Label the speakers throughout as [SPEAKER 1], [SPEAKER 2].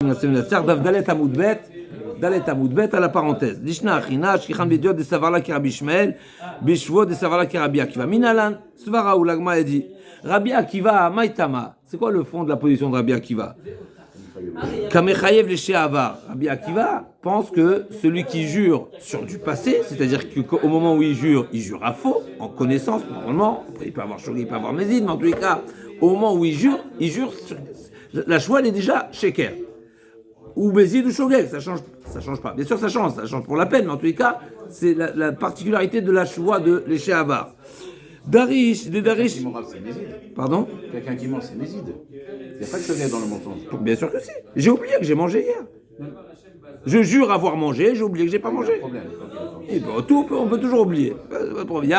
[SPEAKER 1] Dalet Amoudbet à la parenthèse. Lishna Achina, Shkichan Bediot de Savarla qui Rabbi Ishmael, Bishvo de Savarla qui Rabbi Akiva. Minalan, Svara ou l'Agma a dit Rabbi Akiva, Maïtama. C'est quoi le fond de la position de Rabbi Akiva? Kamechayev les Avar. Rabbi Akiva pense que celui qui jure sur du passé, c'est-à-dire qu'au moment où il jure à faux, en connaissance, normalement, après il peut avoir choqué, il peut avoir mézid, mais en tous les cas, au moment où il jure sur, la choix elle est déjà sheker. Ou Bézid ou Shogeg, ça change pas. Bien sûr, ça change pour la peine, mais en tous les cas, c'est la particularité de la choix de l'éché Avar. Darish. Pardon?
[SPEAKER 2] Quelqu'un qui ment, c'est Mézid. Il n'y a pas de Shogeg dans le mensonge.
[SPEAKER 1] Bien sûr que si. J'ai oublié que j'ai mangé hier. Je jure avoir mangé, j'ai oublié que j'ai pas mangé. Et ben, on peut toujours oublier. Il y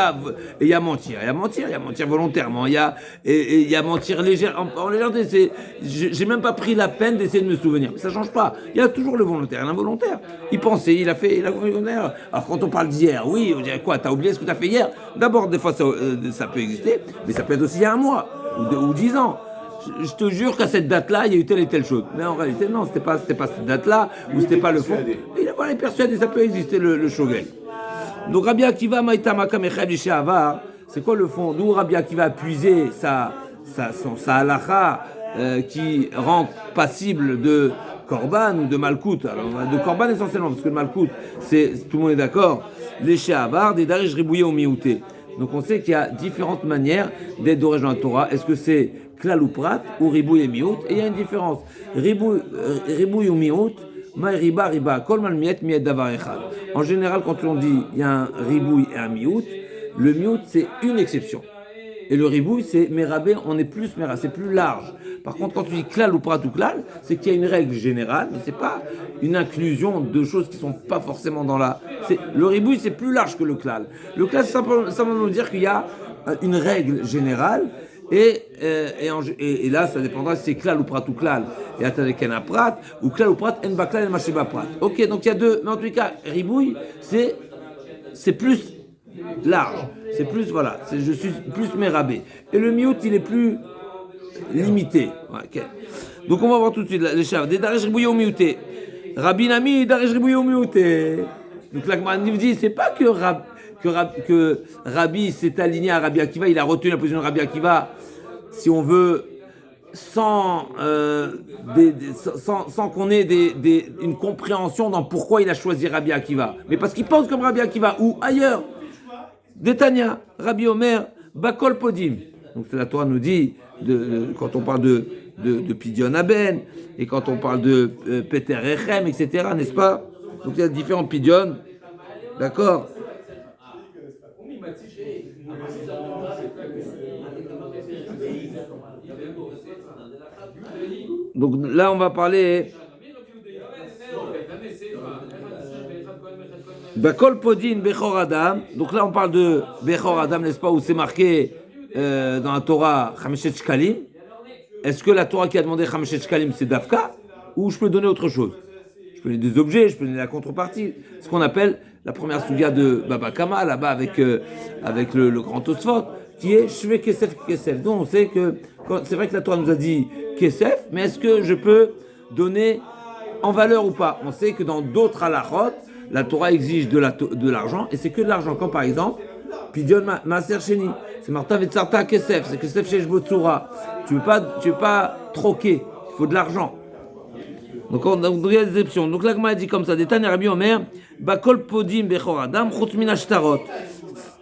[SPEAKER 1] a mentir, il y a mentir volontairement, il y a mentir légèrement. En légèreté, j'ai même pas pris la peine d'essayer de me souvenir. Mais ça change pas. Il y a toujours le volontaire et l'involontaire. Il pensait, il a volontaire. Alors quand on parle d'hier, oui, on dirait quoi? T'as oublié ce que t'as fait hier? D'abord, des fois ça peut exister, mais ça peut être aussi il y a un mois ou 10 ans. Je te jure qu'à cette date-là, il y a eu telle et telle chose. Mais en réalité, non, c'était pas cette date-là, ou c'était pas le fond. Il est persuadé, ça peut exister le shogeg. Donc Rabbi Akiva, Maïtama Kamechav Avar, c'est quoi le fond? D'où Rabbi Akiva a puisé sa halakha qui rend passible de Korban ou de Malkout. Alors, de Korban essentiellement, parce que le Malkout, tout le monde est d'accord, les Avar, des Darish Ribouye au Miouté. Donc on sait qu'il y a différentes manières d'être d'origine dans la Torah. Est-ce que c'est klal ou prat ou ribouille et miout? Et il y a une différence. Ribouille ou miout, ma riba, kol mal miet davar echad. En général, quand on dit il y a un ribouille et un miout, le miout c'est une exception. Et le ribouille c'est merabé, c'est plus large. Par contre, quand tu dis klal ou prat ou klal, c'est qu'il y a une règle générale, mais c'est pas une inclusion de choses qui sont pas forcément dans la. Le ribouille c'est plus large que le klal. Le klal c'est simplement dire qu'il y a une règle générale. Et là, ça dépendra si c'est klal ou prat ou klal. Et atadeken a prat, ou klal ou prat, en baklal en macheba prat. Ok, donc il y a deux. Mais en tous les cas, ribouille, c'est plus large. C'est plus, voilà, je suis plus mérabé. Et le miout, il est plus limité. Okay. Donc on va voir tout de suite les chars. Des darish ribouillé au miouté. Rabbi Nami, darish ribouillé au miouté. Donc l'Agma dit, c'est pas que Rabbi s'est aligné à Rabbi Akiva, il a retenu la position de Rabbi Akiva, si on veut, sans qu'on ait une compréhension dans pourquoi il a choisi Rabbi Akiva. Mais parce qu'il pense comme Rabbi Akiva, ou ailleurs. Détania, Rabbi Omer, Bakol Podim. Donc la Torah nous dit, quand on parle de Pidyon Aben, et quand on parle de Peter Echem, etc., n'est-ce pas? Donc il y a différents Pidyon, d'accord? Donc là, on va parler. Bakol Podin Bechor Adam. Donc là, on parle de Bechor Adam, n'est-ce pas, où c'est marqué dans la Torah Chameshet Shkalim. Est-ce que la Torah qui a demandé Chameshet Shkalim, c'est Dafka, ou je peux donner autre chose? Je peux donner des objets, je peux donner la contrepartie. Ce qu'on appelle la première souga de Baba Kama, là-bas avec le grand Tosfot, qui est Shve Kesef Kesef. Donc on sait que c'est vrai que la Torah nous a dit Kesef, mais est-ce que je peux donner en valeur ou pas? On sait que dans d'autres halachot, la Torah exige de l'argent, et c'est que de l'argent. Quand par exemple, Pidyon Maaser Sheni, c'est Marta Vetsarta Kesef, c'est Kesef Shesh Botsura. Tu veux pas troquer, il faut de l'argent. Donc il y a des exceptions. Donc l'Agma a dit comme ça, des Tanya Rabbi Omer, Bakol Podim Bechor Adam, Chutz Min Ashtarot.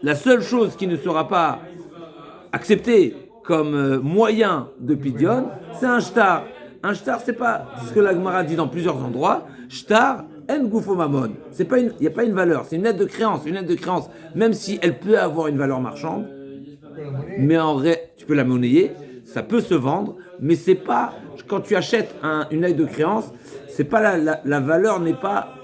[SPEAKER 1] La seule chose qui ne sera pas acceptée comme moyen de Pidyon, c'est un shtar. Un shtar, c'est pas ce que l'Agmara dit dans plusieurs endroits. Shtar, en gufo mamon. Il n'y a pas une valeur, c'est une lettre de créance. Une lettre de créance, même si elle peut avoir une valeur marchande, mais en vrai, tu peux la monnayer, ça peut se vendre, mais c'est pas, quand tu achètes une lettre de créance, c'est pas la valeur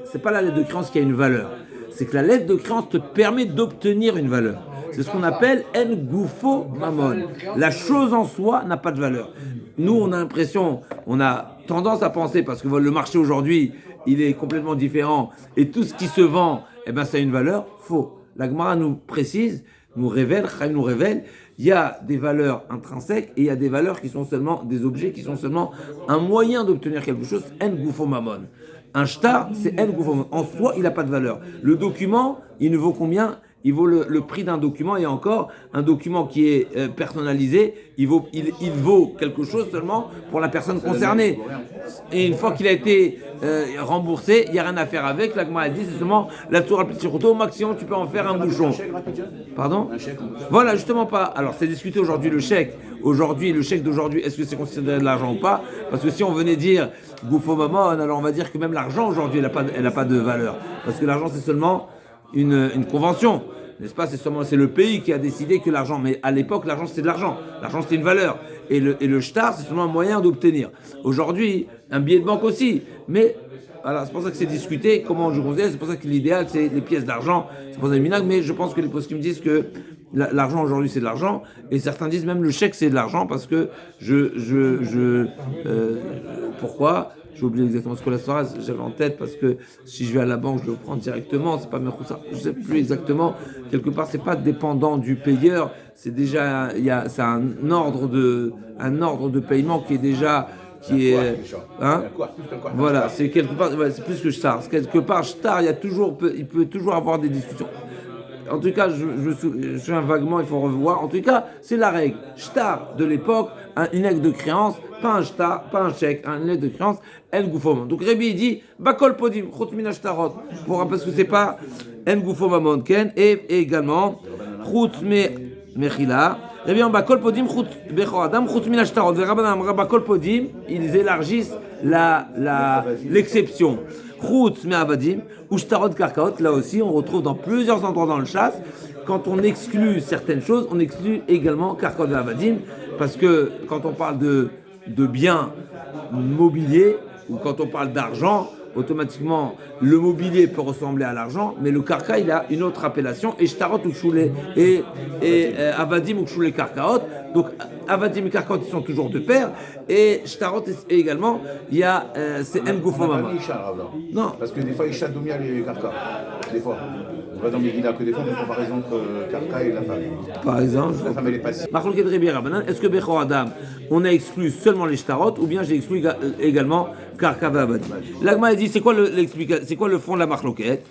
[SPEAKER 1] c'est pas la lettre de créance qui a une valeur. C'est que la lettre de créance te permet d'obtenir une valeur. C'est ce qu'on appelle en gufo mamon. La chose en soi n'a pas de valeur. Nous, on a tendance à penser, parce que le marché aujourd'hui, il est complètement différent, et tout ce qui se vend, ça a une valeur. Faux. La Gemara nous précise, nous révèle Il y a des valeurs intrinsèques et il y a des valeurs qui sont seulement des objets, qui sont seulement un moyen d'obtenir quelque chose. En gufo mamon. Un shtar, c'est en gufo mamon. En soi, il n'a pas de valeur. Le document, il ne vaut combien? Il vaut le prix d'un document, et encore, un document qui est personnalisé, il vaut quelque chose seulement pour la personne concernée. Et une fois qu'il a été remboursé, il n'y a rien à faire avec. La Gemara a dit, c'est seulement la tour à petit couteau, au maximum tu peux en faire un bouchon. Pardon? Voilà, justement pas. Alors c'est discuté aujourd'hui le chèque. Aujourd'hui, le chèque d'aujourd'hui, est-ce que c'est considéré de l'argent ou pas? Parce que si on venait dire Goufo Mamon, alors on va dire que même l'argent aujourd'hui, elle n'a pas de valeur. Parce que l'argent, c'est seulement une convention, n'est-ce pas? C'est le pays qui a décidé que l'argent, mais à l'époque l'argent c'était de l'argent, l'argent c'était une valeur, et le shtar c'est seulement un moyen d'obtenir. Aujourd'hui, un billet de banque aussi, mais voilà, c'est pour ça que c'est discuté, comment je considère, c'est pour ça que l'idéal c'est les pièces d'argent, c'est pour ça les minag, mais je pense que les postes qui me disent que l'argent aujourd'hui c'est de l'argent, et certains disent même le chèque c'est de l'argent, parce que pourquoi? J'ai oublié exactement ce que la soirée j'avais en tête, parce que si je vais à la banque, je le prends directement, c'est pas Mechoussa, je sais plus exactement, quelque part c'est pas dépendant du payeur, c'est déjà, c'est un ordre de paiement qui est déjà, hein? Voilà, c'est quelque part, c'est plus que shtar, quelque part shtar, il peut toujours avoir des discussions. En tout cas, je suis un vaguement, il faut revoir. En tout cas, c'est la règle. Shtar de l'époque, une lettre de créance, pas un shtar, pas un chèque, une lettre de créance, en goufomon. Donc Rébi dit, bakol podim, chut min shtarot, parce que c'est pas en goufomamon ken, et également, chut mechila. Rébi en bakol podim, chut bechoradam, chut min shtarot. Verabanam bakol podim, ils élargissent l'exception. Chutz me'avadim, ou shtarot karkaot, là aussi on retrouve dans plusieurs endroits dans le chasse, quand on exclut certaines choses, on exclut également karkaot me'avadim, parce que quand on parle de biens mobiliers, ou quand on parle d'argent, automatiquement le mobilier peut ressembler à l'argent, mais le karka il a une autre appellation, et shtarot ou choulé, et avadim ou choulé karkaot. Donc avadim et karkaot ils sont toujours de pair, et shtarot également, il y a c'est en goufo mamon.
[SPEAKER 2] Non, parce que des fois il chatte domia les karka, des fois. On va dans Megillah que des fois on fait comparaison entre karka et la femme.
[SPEAKER 1] Par exemple,
[SPEAKER 2] la femme elle est passive.
[SPEAKER 1] Marloquet de Rébi Rabbanan, est-ce que Bechor Adam, on a exclu seulement les shtarot, ou bien j'ai exclu également karka et avadim? L'agma a dit, c'est quoi le fond de la marloquette?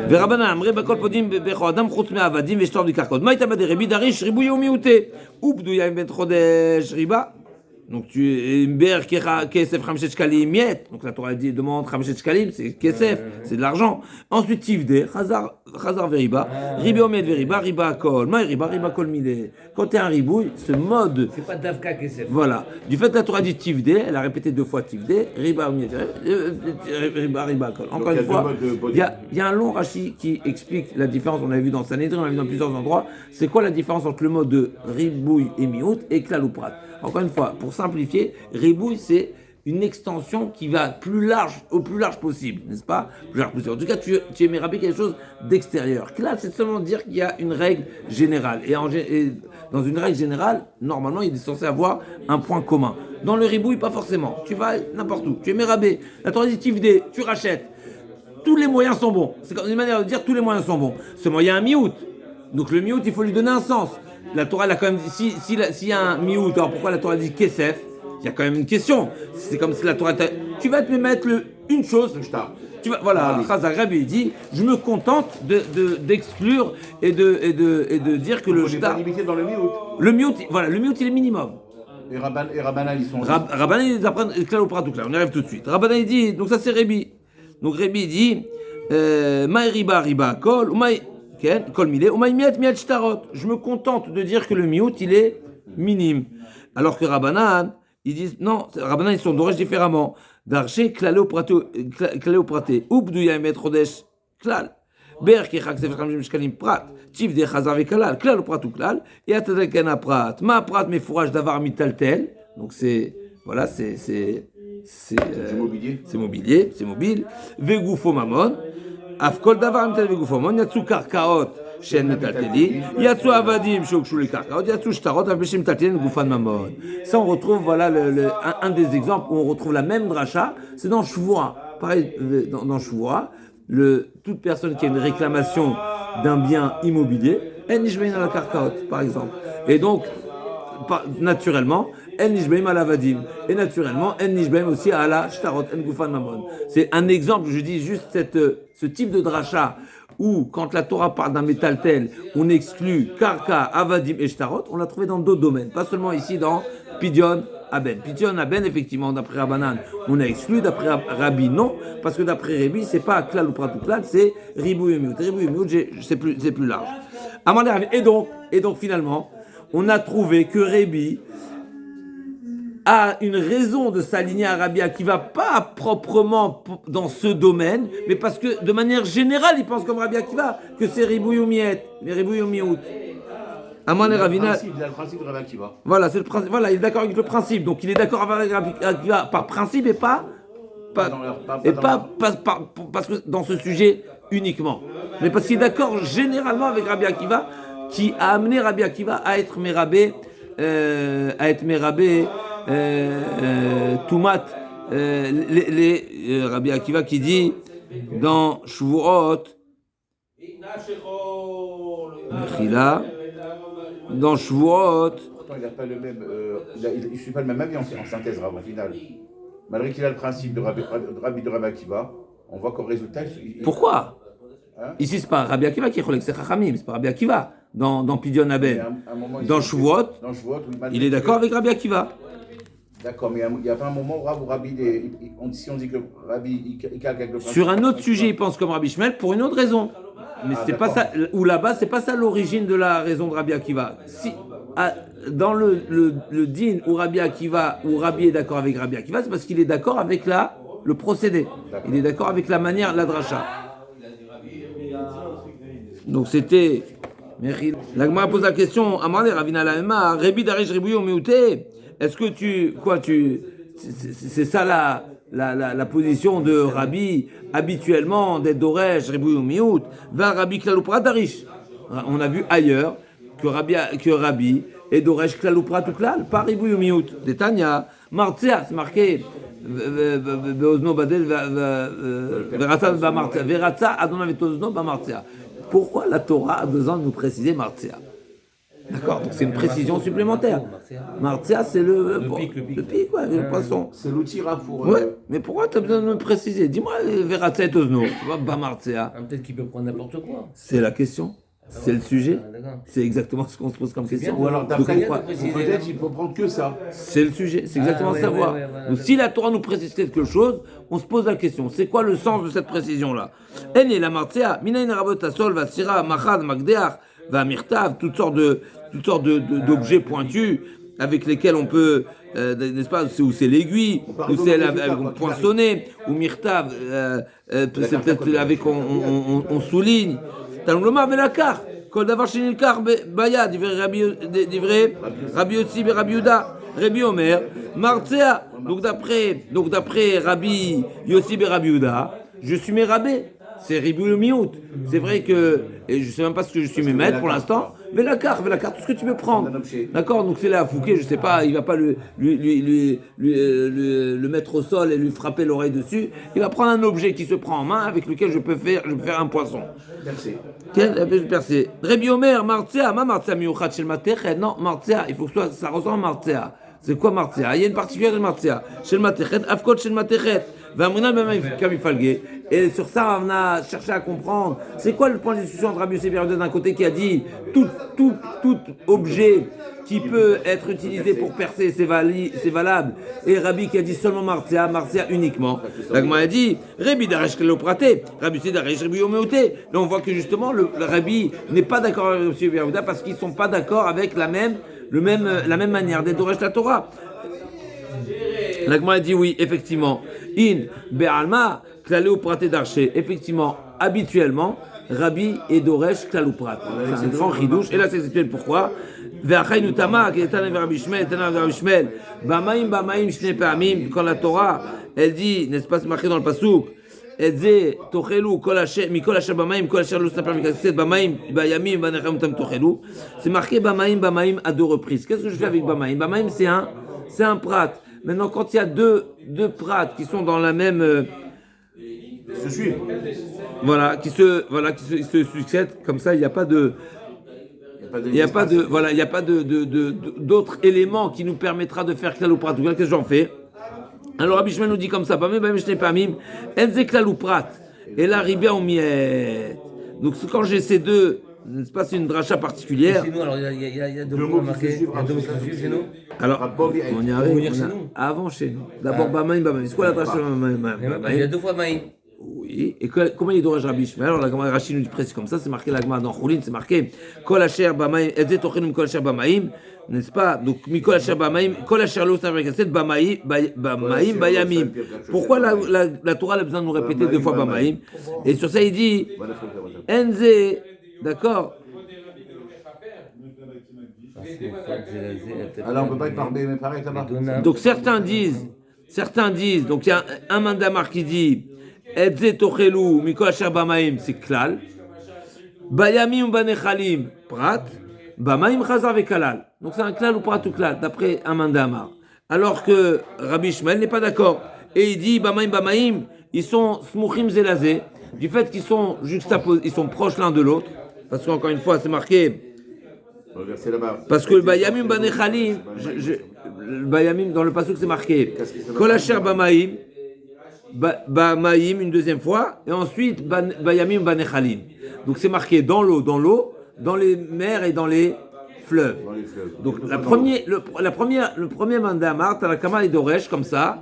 [SPEAKER 1] ורבנן אמרי בכל פודים בכל אדם חוץ מהעבדים ושטר בקרקעות. מה הייתה בדי רבי דריש ריבוי ומיעוטה? ובדויה עם בן חודש ריבה. Donc tu es ber kesef 5 shkalim miet. Donc la Torah dit demande 5 shkalim, c'est kesef, c'est de l'argent. Ensuite tivde chazar veriba, ribe omet veriba, riba kol. Ma riba kol mile. Quand tu es un ribouille, ce mode
[SPEAKER 3] c'est pas davka kesef.
[SPEAKER 1] Voilà, du fait que la Torah dit tivde, elle a répété 2 fois tivde, riba omet riba kol. Encore une fois, il y a un long rachi qui explique la différence, on l'a vu dans Sanhedrin, on l'a vu dans plusieurs endroits. C'est quoi la différence entre le mot de ribouille et miout et klal ou prat? Encore une fois, pour simplifier, ribouille, c'est une extension qui va au plus large possible, n'est-ce pas? Plus large possible. En tout cas, tu es mérabé quelque chose d'extérieur. Là, c'est seulement dire qu'il y a une règle générale. Et dans une règle générale, normalement, il est censé avoir un point commun. Dans le ribouille, pas forcément. Tu vas n'importe où. Tu es mérabé. La Torah dit tivdé, tu rachètes. Tous les moyens sont bons. C'est une manière de dire tous les moyens sont bons. Seulement, il y a un miout. Donc le miout, il faut lui donner un sens. La Torah, elle a quand même dit, s'il y a un miout, alors pourquoi la Torah dit kesef? Il y a quand même une question. C'est comme si la Torah, tu vas te mettre une chose. Voilà, Chazar Rabbi dit, je me contente d'exclure et de dire que le shtar.
[SPEAKER 2] Pas limité dans le miout.
[SPEAKER 1] Le miout, voilà, le miout il est minimum.
[SPEAKER 2] Et Rabbanan ils sont.
[SPEAKER 1] Rabbanan ils apprennent clair au pratou là. On y arrive tout de suite. Rabbanan il dit, donc ça c'est Rabbi. Donc Rabbi dit, maï riba kol ou maï kol milé ou maï miat shtarot. Je me contente de dire que le miout il est minime. Alors que Rabbanan ils disent non, Rabbanan ils sont d'origine différemment. Darché klal au praté. Ubdouya met chodesh klal. Ber ki chak sefer 50 shkalim prat. Tif de chazar vekalal. Klal au pratou klal. Et atadekena prat. Ma prat me fourrage d'avar mitaltel. Donc c'est voilà, c'est
[SPEAKER 2] mobilier.
[SPEAKER 1] C'est mobilier, c'est mobile. Vegoufo mamon. Afkol davar mital vegoufo mamon. Yatsu karkaot. Shen metalteli, yatsu avadim shokshu le karkaot, yatsu shtarot aveshim metaltelin goufan mamon. Ça on retrouve voilà un des exemples où on retrouve la même dracha, c'est dans Shvoua. Pareil dans Shvoua, toute personne qui a une réclamation d'un bien immobilier, en nishbein à la karkaot, par exemple. Et donc, naturellement, en nishbein à la vadim. Et naturellement, en nishbein aussi à la shtarot, en gufan mamon. C'est un exemple, je dis juste ce type de dracha où, quand la Torah parle d'un métal tel, on exclut karka, avadim et shtarot, on l'a trouvé dans d'autres domaines, pas seulement ici dans Pidyon Aben. Pidyon Aben, effectivement, d'après Rabbanan, on a exclu, d'après Rabbi, non, parce que d'après Rabbi, c'est pas klal ou prat ou klal, c'est ribou et miout. Ribou et miout, c'est plus large. Et donc, finalement, on a trouvé que Rabbi a une raison de s'aligner à Rabbi Akiva, pas proprement dans ce domaine, mais parce que de manière générale, il pense comme Rabbi Akiva que c'est ribouille ou miet, les ribouille ou miout.
[SPEAKER 2] Il a le principe de Rabbi Akiva.
[SPEAKER 1] Voilà, c'est le principe. Voilà, il est d'accord avec le principe. Donc il est d'accord avec Rabbi Akiva par principe et parce que dans ce sujet uniquement. Mais parce qu'il est d'accord généralement avec Rabbi Akiva, qui a amené Rabbi Akiva à être mérabé, Toumat, Rabbi Akiva qui dit dans Shavuot, dans Shavuot,
[SPEAKER 2] pourtant il n'a pas le même, il ne suit pas le même avis en synthèse, au final. Malgré qu'il a le principe de Rabbi Akiva, on voit qu'au résultat,
[SPEAKER 1] pourquoi ici, c'est pas Rabbi Akiva qui est cholek, c'est Chachamim, c'est pas Rabbi Akiva. Dans Pidyon Aben, dans Shavuot, il est d'accord avec Rabbi Akiva.
[SPEAKER 2] D'accord, mais il n'y a pas un moment où Rabbi, si on dit que Rabbi, il calque avec le principe.
[SPEAKER 1] Sur un autre sujet, il pense comme Rabbi Shmuel pour une autre raison. Mais c'est pas ça, ou là-bas, c'est pas ça l'origine de la raison de Rabbi Akiva. Dans le din où Rabbi Akiva, où Rabbi est d'accord avec Rabbi Akiva, c'est parce qu'il est d'accord avec le procédé. D'accord. Il est d'accord avec la manière, la dracha. Donc c'était. La Gemara pose la question, Amar Ravina Laema, Rebi Darish Ribouyo Meuté. Est-ce que c'est ça la position de Rabbi habituellement d'être Doresh Ribouyo Miout, va Rabbi Klaloupra Darish. On a vu ailleurs que Rabbi est Doresh Klaloupra tout klal, pas Ribouyo Miout. Détania, Martzea, c'est marqué. Pourquoi la Torah a besoin de nous préciser Martzea? D'accord, donc c'est une précision supplémentaire. Martzea, c'est le pic, ouais, le poisson.
[SPEAKER 2] C'est l'outil pour.
[SPEAKER 1] Ouais, mais pourquoi tu as besoin de me préciser? Dis-moi, Veratza et Ozno, pas Martzea.
[SPEAKER 3] Peut-être qu'il peut prendre n'importe quoi.
[SPEAKER 1] C'est la question. C'est le sujet. C'est exactement ce qu'on se pose comme question.
[SPEAKER 2] Ou alors, peut-être il faut prendre que ça.
[SPEAKER 1] C'est le sujet, c'est exactement savoir. Donc, si la Torah nous précise quelque chose, on se pose la question. C'est quoi le sens de cette précision-là? En et la martzea, minayin rabot asol, vasira, machad, magdeach, va mirtav, toutes sortes d'objets pointus avec lesquels on peut, n'est-ce pas, où c'est l'aiguille, où c'est avec poinçonné, ou mirtav, c'est peut-être avec on souligne. Talmud velakar, kol davar shenilkar bayad, divrei Rabbi Yossi et Rabbi Yehuda, Rabbi Omer, Martzea. Donc d'après Rabbi Yossi et Rabbi Yehuda, je suis mérabé. C'est Ribou le Miout. C'est vrai que, et je ne sais même pas ce que je suis mes maîtres pour l'instant, velakar, tout ce que tu veux prendre. D'accord, donc c'est là, Fouquet, je ne sais pas, il ne va pas le mettre au sol et lui frapper l'oreille dessus. Il va prendre un objet qui se prend en main avec lequel je peux faire un poisson. Percé. Rabbi Omer, Martzea, ma Martzea miouchat shel matechet. Non, Martzea, il faut que ça ressemble à Martzea. C'est quoi Martzea? Il y a une particularité de Martzea. Shel matechet, afkot shel matechet. Et sur ça, on a cherché à comprendre c'est quoi le point de discussion entre Rabbi Yossi et d'un côté qui a dit tout objet qui peut être utilisé pour percer, c'est valable, et Rabbi qui a dit seulement Martzea uniquement. L'Agma a dit Rabbi Daresh Kelopraté, Rabbi Yossi Daresh Rabbi Yoméoté. Là, on voit que justement le Rabbi n'est pas d'accord avec Rabbi Yossi parce qu'ils ne sont pas d'accord avec la même manière d'être Doresh la Torah. L'Agma a dit oui, effectivement. In Be'alma, Klaleu Praté d'Arché. Effectivement, habituellement, Rabbi et Doresh Klaleu Prat. C'est un grand chidouche. Et là, c'est expliqué pourquoi. Ve'achai Nutama, Ketana Rabbi Shmuel, Bamaim, Shne Pe'amim. Quand la Torah, elle dit, n'est-ce pas, c'est marqué dans le Passouk, elle dit, Tochelu, Mikol Asher Bamaim, Kol Asher Lo Snapar Mikasset, Bamaim, Bayamim, Banecham Tam Tochelu. C'est marqué Bamaim à deux reprises. Qu'est-ce que je fais avec Bamaim? Bamaim, c'est un prat. Maintenant, quand il y a deux prates qui sont dans la même
[SPEAKER 2] se suivent.
[SPEAKER 1] Voilà, qui se succèdent. Comme ça, il n'y a pas de. Il n'y a pas de, voilà, il n'y a pas d'autres éléments qui nous permettra de faire klal ou prat. Qu'est-ce que j'en fais? Alors Rabbi Shmuel nous dit comme ça, pas même je n'ai pas mime, enze klal ou prat, et la ribia ou miet. Donc quand j'ai ces deux, n'est-ce pas, c'est une dracha particulière.
[SPEAKER 3] Chez nous, alors il y a deux mots marqués, il y a deux mots qui se suivent chez nous.
[SPEAKER 1] Alors, on y arrive, avant chez nous. D'abord Bamaïm. C'est quoi la dracha Bamaïm?
[SPEAKER 3] Il y a deux fois Maïm.
[SPEAKER 1] Oui, et comment il doit Rabbi Shmuel? Alors la Gemara Rashi nous dit presque comme ça, c'est marqué la Gemara dans Choulin, c'est marqué Kol Asher Bamaim, Ezet Ochenum Kol Asher Bamaim, n'est-ce pas? Donc Mikol Asher Bamaim, Kol Asher Lo Savar Kaset Bamaim Bayamim. Pourquoi la Torah a besoin de nous répéter deux fois Bamaim? Et sur ça il dit Enze, d'accord?
[SPEAKER 2] Alors on ne peut pas être pareil là-bas.
[SPEAKER 1] Donc certains disent, donc il y a un mandamar qui dit Edze Tochelu Mikol Asher Bamaim, c'est klal. Bayamim Banechalim, prat. Bamaim Chazar Vekalal. Donc c'est un klal ou prat ou klal, d'après un mandamar. Alors que Rabbi Shmuel n'est pas d'accord. Et il dit Bamaim, ils sont smuchim zelazé, du fait qu'ils sont juxtaposés, ils sont proches l'un de l'autre. Parce qu'encore une fois, c'est marqué. Parce que le Bayamim Banechalim, le Bayamim dans le pasuk c'est marqué Kol Asher Bamaim. Bamaim une deuxième fois, et ensuite Bayamim Banechalim. Donc c'est marqué dans l'eau, dans les mers et dans les fleuves. Donc le premier mandamar, Tanakama et Doresh, comme ça,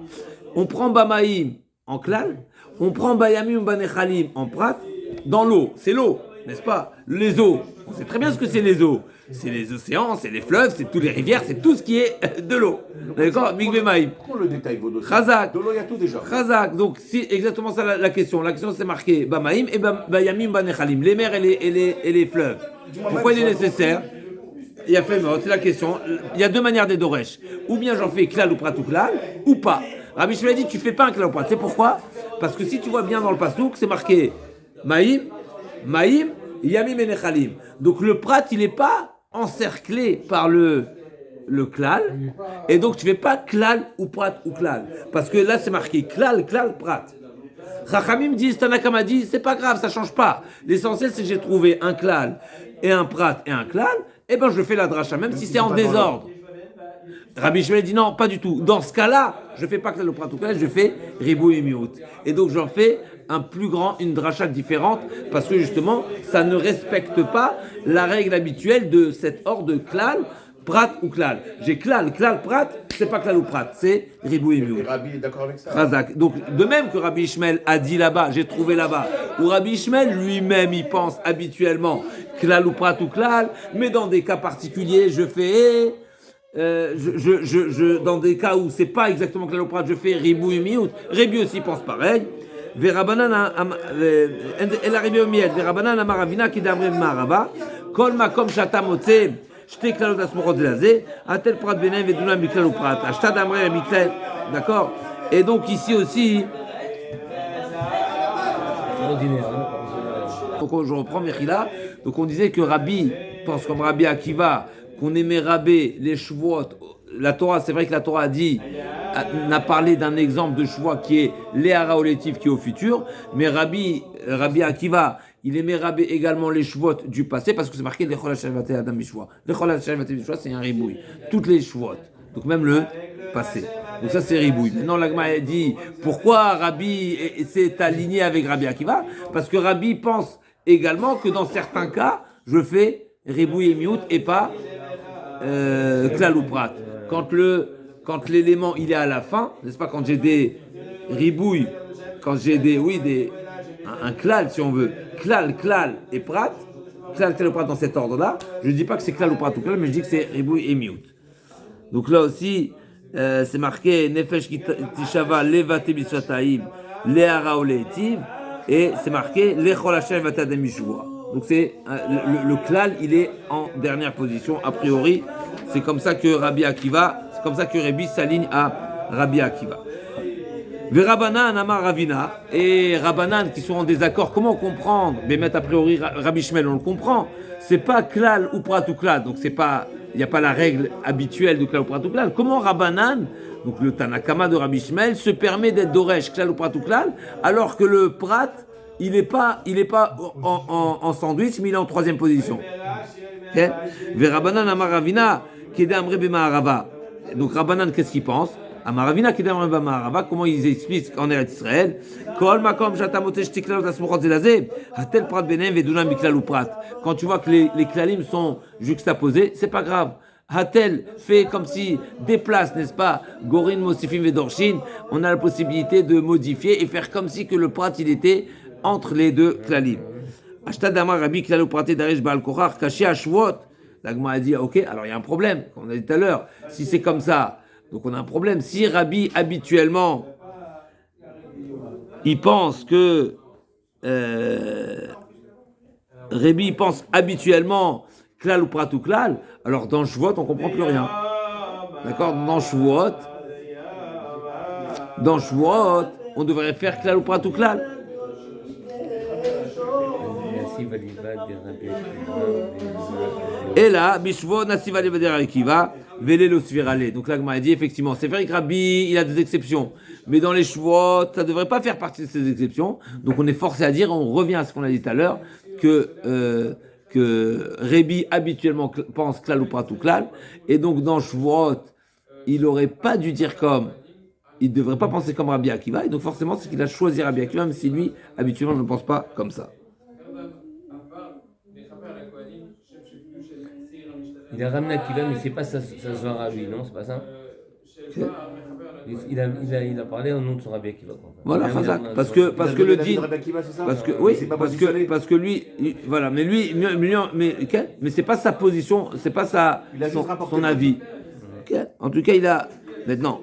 [SPEAKER 1] on prend Bamaim en klal, on prend Bayamim Banechalim en prat, dans l'eau, c'est l'eau, n'est-ce pas? Les eaux, on sait très bien ce que c'est les eaux. C'est les océans, c'est les fleuves, c'est toutes les rivières, c'est tout ce qui est de l'eau. D'accord? Mikve Maïm.
[SPEAKER 2] Prends le détail, vos dossiers.
[SPEAKER 1] Chazak.
[SPEAKER 2] De l'eau, il y a tout déjà.
[SPEAKER 1] Chazak. Donc, c'est exactement ça la question. La question, c'est marqué Bamaïm et Bayamim Banechalim. Les mers et les fleuves. Pourquoi il est nécessaire? Il y a fait, c'est la question. Il y a deux manières des Doresh. Ou bien j'en fais klal ou prat ou klal, ou pas. Rabbi Shmuel dit, tu fais pas un klal ou prat. C'est pourquoi? Parce que si tu vois bien dans le pasouk, c'est marqué Maïm, Yamim et Nechalim. Donc, le prat, il n'est pas encerclé par le klal, et donc tu fais pas klal ou prat ou klal, parce que là c'est marqué klal, prat. Chachamim disent, Tanakama dit, c'est pas grave, ça change pas. L'essentiel c'est que j'ai trouvé un klal et un prat et un klal, et ben je fais la dracha, même si c'est en désordre. Rabbi Shmuel dit non, pas du tout. Dans ce cas-là, je fais pas klal ou prat ou klal, je fais ribou et miout. Et donc j'en fais une dracha différente, parce que justement, ça ne respecte pas la règle habituelle de cet ordre de klal, prat ou klal. J'ai klal, prat, c'est pas klal ou prat, c'est ribou et miout.
[SPEAKER 2] Rabbi est d'accord avec ça?
[SPEAKER 1] Razak. Donc, de même que Rabbi Ishmael a dit là-bas, j'ai trouvé là-bas, où Rabbi Ishmael lui-même, il pense habituellement klal ou prat ou klal, mais dans des cas particuliers, je fais... dans des cas où c'est pas exactement klal ou prat, je fais ribou et miout. Rabbi aussi pense pareil. ורבנן אלא רבי ירמיאל ורבנן אמר רבינה כי דאמרי מערבה כל מקום שאתה מוצא שתי כללות הסמוכות זה לזה הטל פרט ביניהם ודונם מכלל ופרט השתא דאמרי מכלל, d'accord? Et donc ici aussi donc je reprends Mechila. Donc on disait que Rabbi pense comme Rabbi Akiva qu'on aimait rabber les Shavuot. La Torah, c'est vrai que la Torah n'a parlé d'un exemple de Shvuot qui est l'Ehara Oletiv qui est au futur, mais Rabbi Akiva, il aimait rabber également les Shavuot du passé parce que c'est marqué Lechol Hashem Vatei Adam Mishua. Lechol Hashem Vatei Mishua, c'est un ribouille. Toutes les Shavuot. Donc même le passé. Donc ça c'est ribouille. Maintenant l'Agma dit pourquoi Rabbi s'est aligné avec Rabbi Akiva? Parce que Rabbi pense également que dans certains cas, je fais ribouille et miout et pas klal ou prat. Quand l'élément il est à la fin, n'est-ce pas, quand j'ai des ribouilles, quand j'ai un klal si on veut, klal et prat, klal ou prat dans cet ordre-là, je ne dis pas que c'est klal ou prat ou klal, mais je dis que c'est ribouille et miout. Donc là aussi, c'est marqué nefesh ki tishava levate bisvataim lehara oletiv, et c'est marqué lechol hashem vatadem mishua. Donc c'est le klal, il est en dernière position a priori. C'est comme ça que Rabbi Akiva, c'est comme ça que Rabbi s'aligne à Rabbi Akiva. Verabanan amar Ravina, et Rabbanan qui sont en désaccord. Comment comprendre? Mais mettre a priori Rabbi Shmuel, on le comprend. C'est pas klal ou prat ou klal, donc c'est pas il n'y a pas la règle habituelle de klal ou prat ou klal. Comment Rabbanan, donc le Tanakama de Rabbi Shmuel, se permet d'être doresh klal ou prat ou klal, alors que le prat, il n'est pas en sandwich, mais il est en troisième position. Okay? Rabbanan Amar Ravina, Kedam Rebe Ma'arava. Donc Rabbanan, qu'est-ce qu'il pense? Amaravina Kedam Rebe Ma'arava, comment ils expliquent en Eretz Israël? Kol Makom Shatamotesh Tiklalot Asmochot Zelazé, Hatel Prat Benem Vedunam Biklalou Prat. Quand tu vois que les klalim sont juxtaposés, c'est pas grave. Hatel fait comme si déplace, n'est-ce pas, Gorin, Mosifim, Vedorshin, on a la possibilité de modifier et faire comme si que le prat il était entre les deux klalim. Ashtad Amar Rabbi Klalou Praté Daresh Baal Kochar, caché à Shvot. L'agma a dit, ok, alors il y a un problème, comme on a dit tout à l'heure, si c'est comme ça, donc on a un problème. Si Rabbi habituellement, il pense que Rabbi pense habituellement klal ou prat ou klal, alors dans Shvuot on comprend plus rien. D'accord? Dans Shvuot, on devrait faire klal ou prat ou klal. Et là, Bishvot Nasiv Ali Kiva, Velelo Svirale. Donc là, a dit effectivement, c'est vrai que Rabbi, il a des exceptions. Mais dans les Shvuot, ça ne devrait pas faire partie de ces exceptions. Donc on est forcé à dire, on revient à ce qu'on a dit tout à l'heure, que Rabbi habituellement pense klal ou prat ou klal. Et donc dans Shvuot, il n'aurait pas dû dire comme, il ne devrait pas penser comme Rabbi Akiva. Et donc forcément, c'est qu'il a choisi Rabbi Akiva, même si lui, habituellement, ne pense pas comme ça.
[SPEAKER 3] Il a ramené Akiva, mais c'est pas sa soeur à lui, non? C'est pas ça? Il a parlé au nom de son Rabbi Akiva.
[SPEAKER 1] Voilà, parce que le din, parce que lui, voilà, mais mais c'est pas sa position, c'est pas son avis. En tout cas, il a maintenant,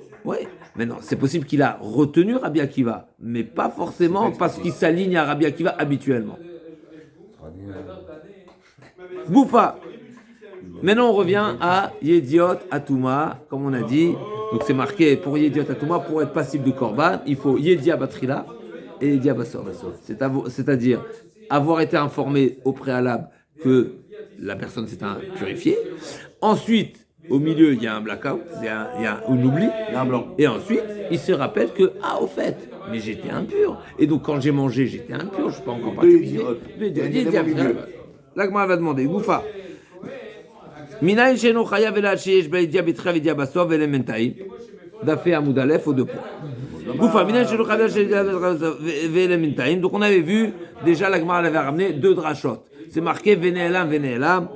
[SPEAKER 1] c'est possible qu'il a retenu Rabbi Akiva, mais pas forcément parce qu'il s'aligne à Rabbi Akiva habituellement. Goufa. Maintenant, on revient à Yediot Atouma, comme on a dit. Donc, c'est marqué pour Yediot Atouma, pour être passible de Korban, il faut Yedia Batrila et Yedia Basov. C'est-à-dire avoir été informé au préalable que la personne s'est purifiée. Ensuite, au milieu, il y a un blackout, il y a un oubli, il y a un blanc. Et ensuite, il se rappelle que, au fait, mais j'étais impur. Et donc, quand j'ai mangé, j'étais impur, je ne suis pas encore parti. L'agma va demander, Goufa. Minaï Sheno Chaya Vela Sheesh Beidia Bitra Vidia Basov Elementaï. Dafé Amoud Aleph au 2 points. Goufa, Minaï Sheno Chaya Vela Elementaï. Donc on avait vu, déjà l'agma avait ramené 2 drachot. C'est marqué Veneelam.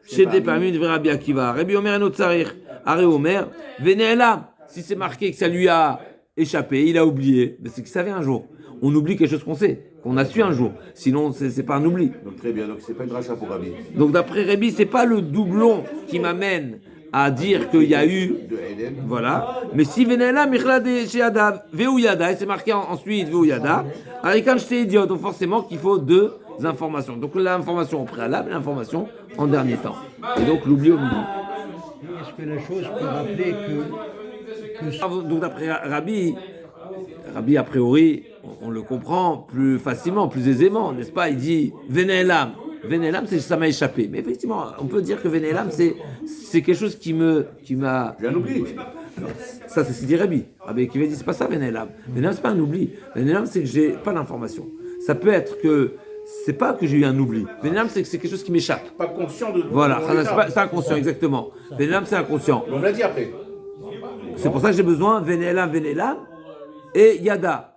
[SPEAKER 1] Chez des parmi de Rabbi Akiva. Rabbi Omer et Notzarich. Aré Omer. Veneelam. Si c'est marqué que ça lui a échappé, il a oublié. Mais c'est qu'il savait un jour. On oublie quelque chose qu'on sait, qu'on a su un jour. Sinon, c'est pas un oubli.
[SPEAKER 2] Donc très bien, donc c'est pas une dracha pour Rabbi.
[SPEAKER 1] Donc d'après Rabbi, c'est pas le doublon qui m'amène à dire qu'il y a eu. Voilà. Mais si Venela, Michla de Sheadav, Veouyada, et c'est marqué ensuite Veouyada, avec un j'étais idiot, donc forcément qu'il faut 2 informations. Donc l'information au préalable et l'information en dernier temps. Et donc l'oubli au milieu.
[SPEAKER 4] Est-ce que la chose peut rappeler que...
[SPEAKER 1] Donc d'après Rabbi, a priori, on le comprend plus facilement, plus aisément, n'est-ce pas? Il dit Venelam. Venelam, c'est ça m'a échappé. Mais effectivement, on peut dire que Venelam, c'est quelque chose qui m'a.
[SPEAKER 2] J'ai un oubli.
[SPEAKER 1] Alors, ça, c'est ce qu'il dit Rabbi. Rabbi qui va dire c'est pas ça Venelam. Venelam, c'est pas un oubli. Venelam, c'est que j'ai pas l'information. Ça peut être que c'est pas que j'ai eu un oubli. Venelam, c'est que c'est quelque chose qui m'échappe.
[SPEAKER 2] Pas conscient de.
[SPEAKER 1] Voilà, c'est inconscient, exactement. Venelam, c'est inconscient.
[SPEAKER 2] On l'a dit après.
[SPEAKER 1] C'est pour ça que j'ai besoin Venelam. Et Yada,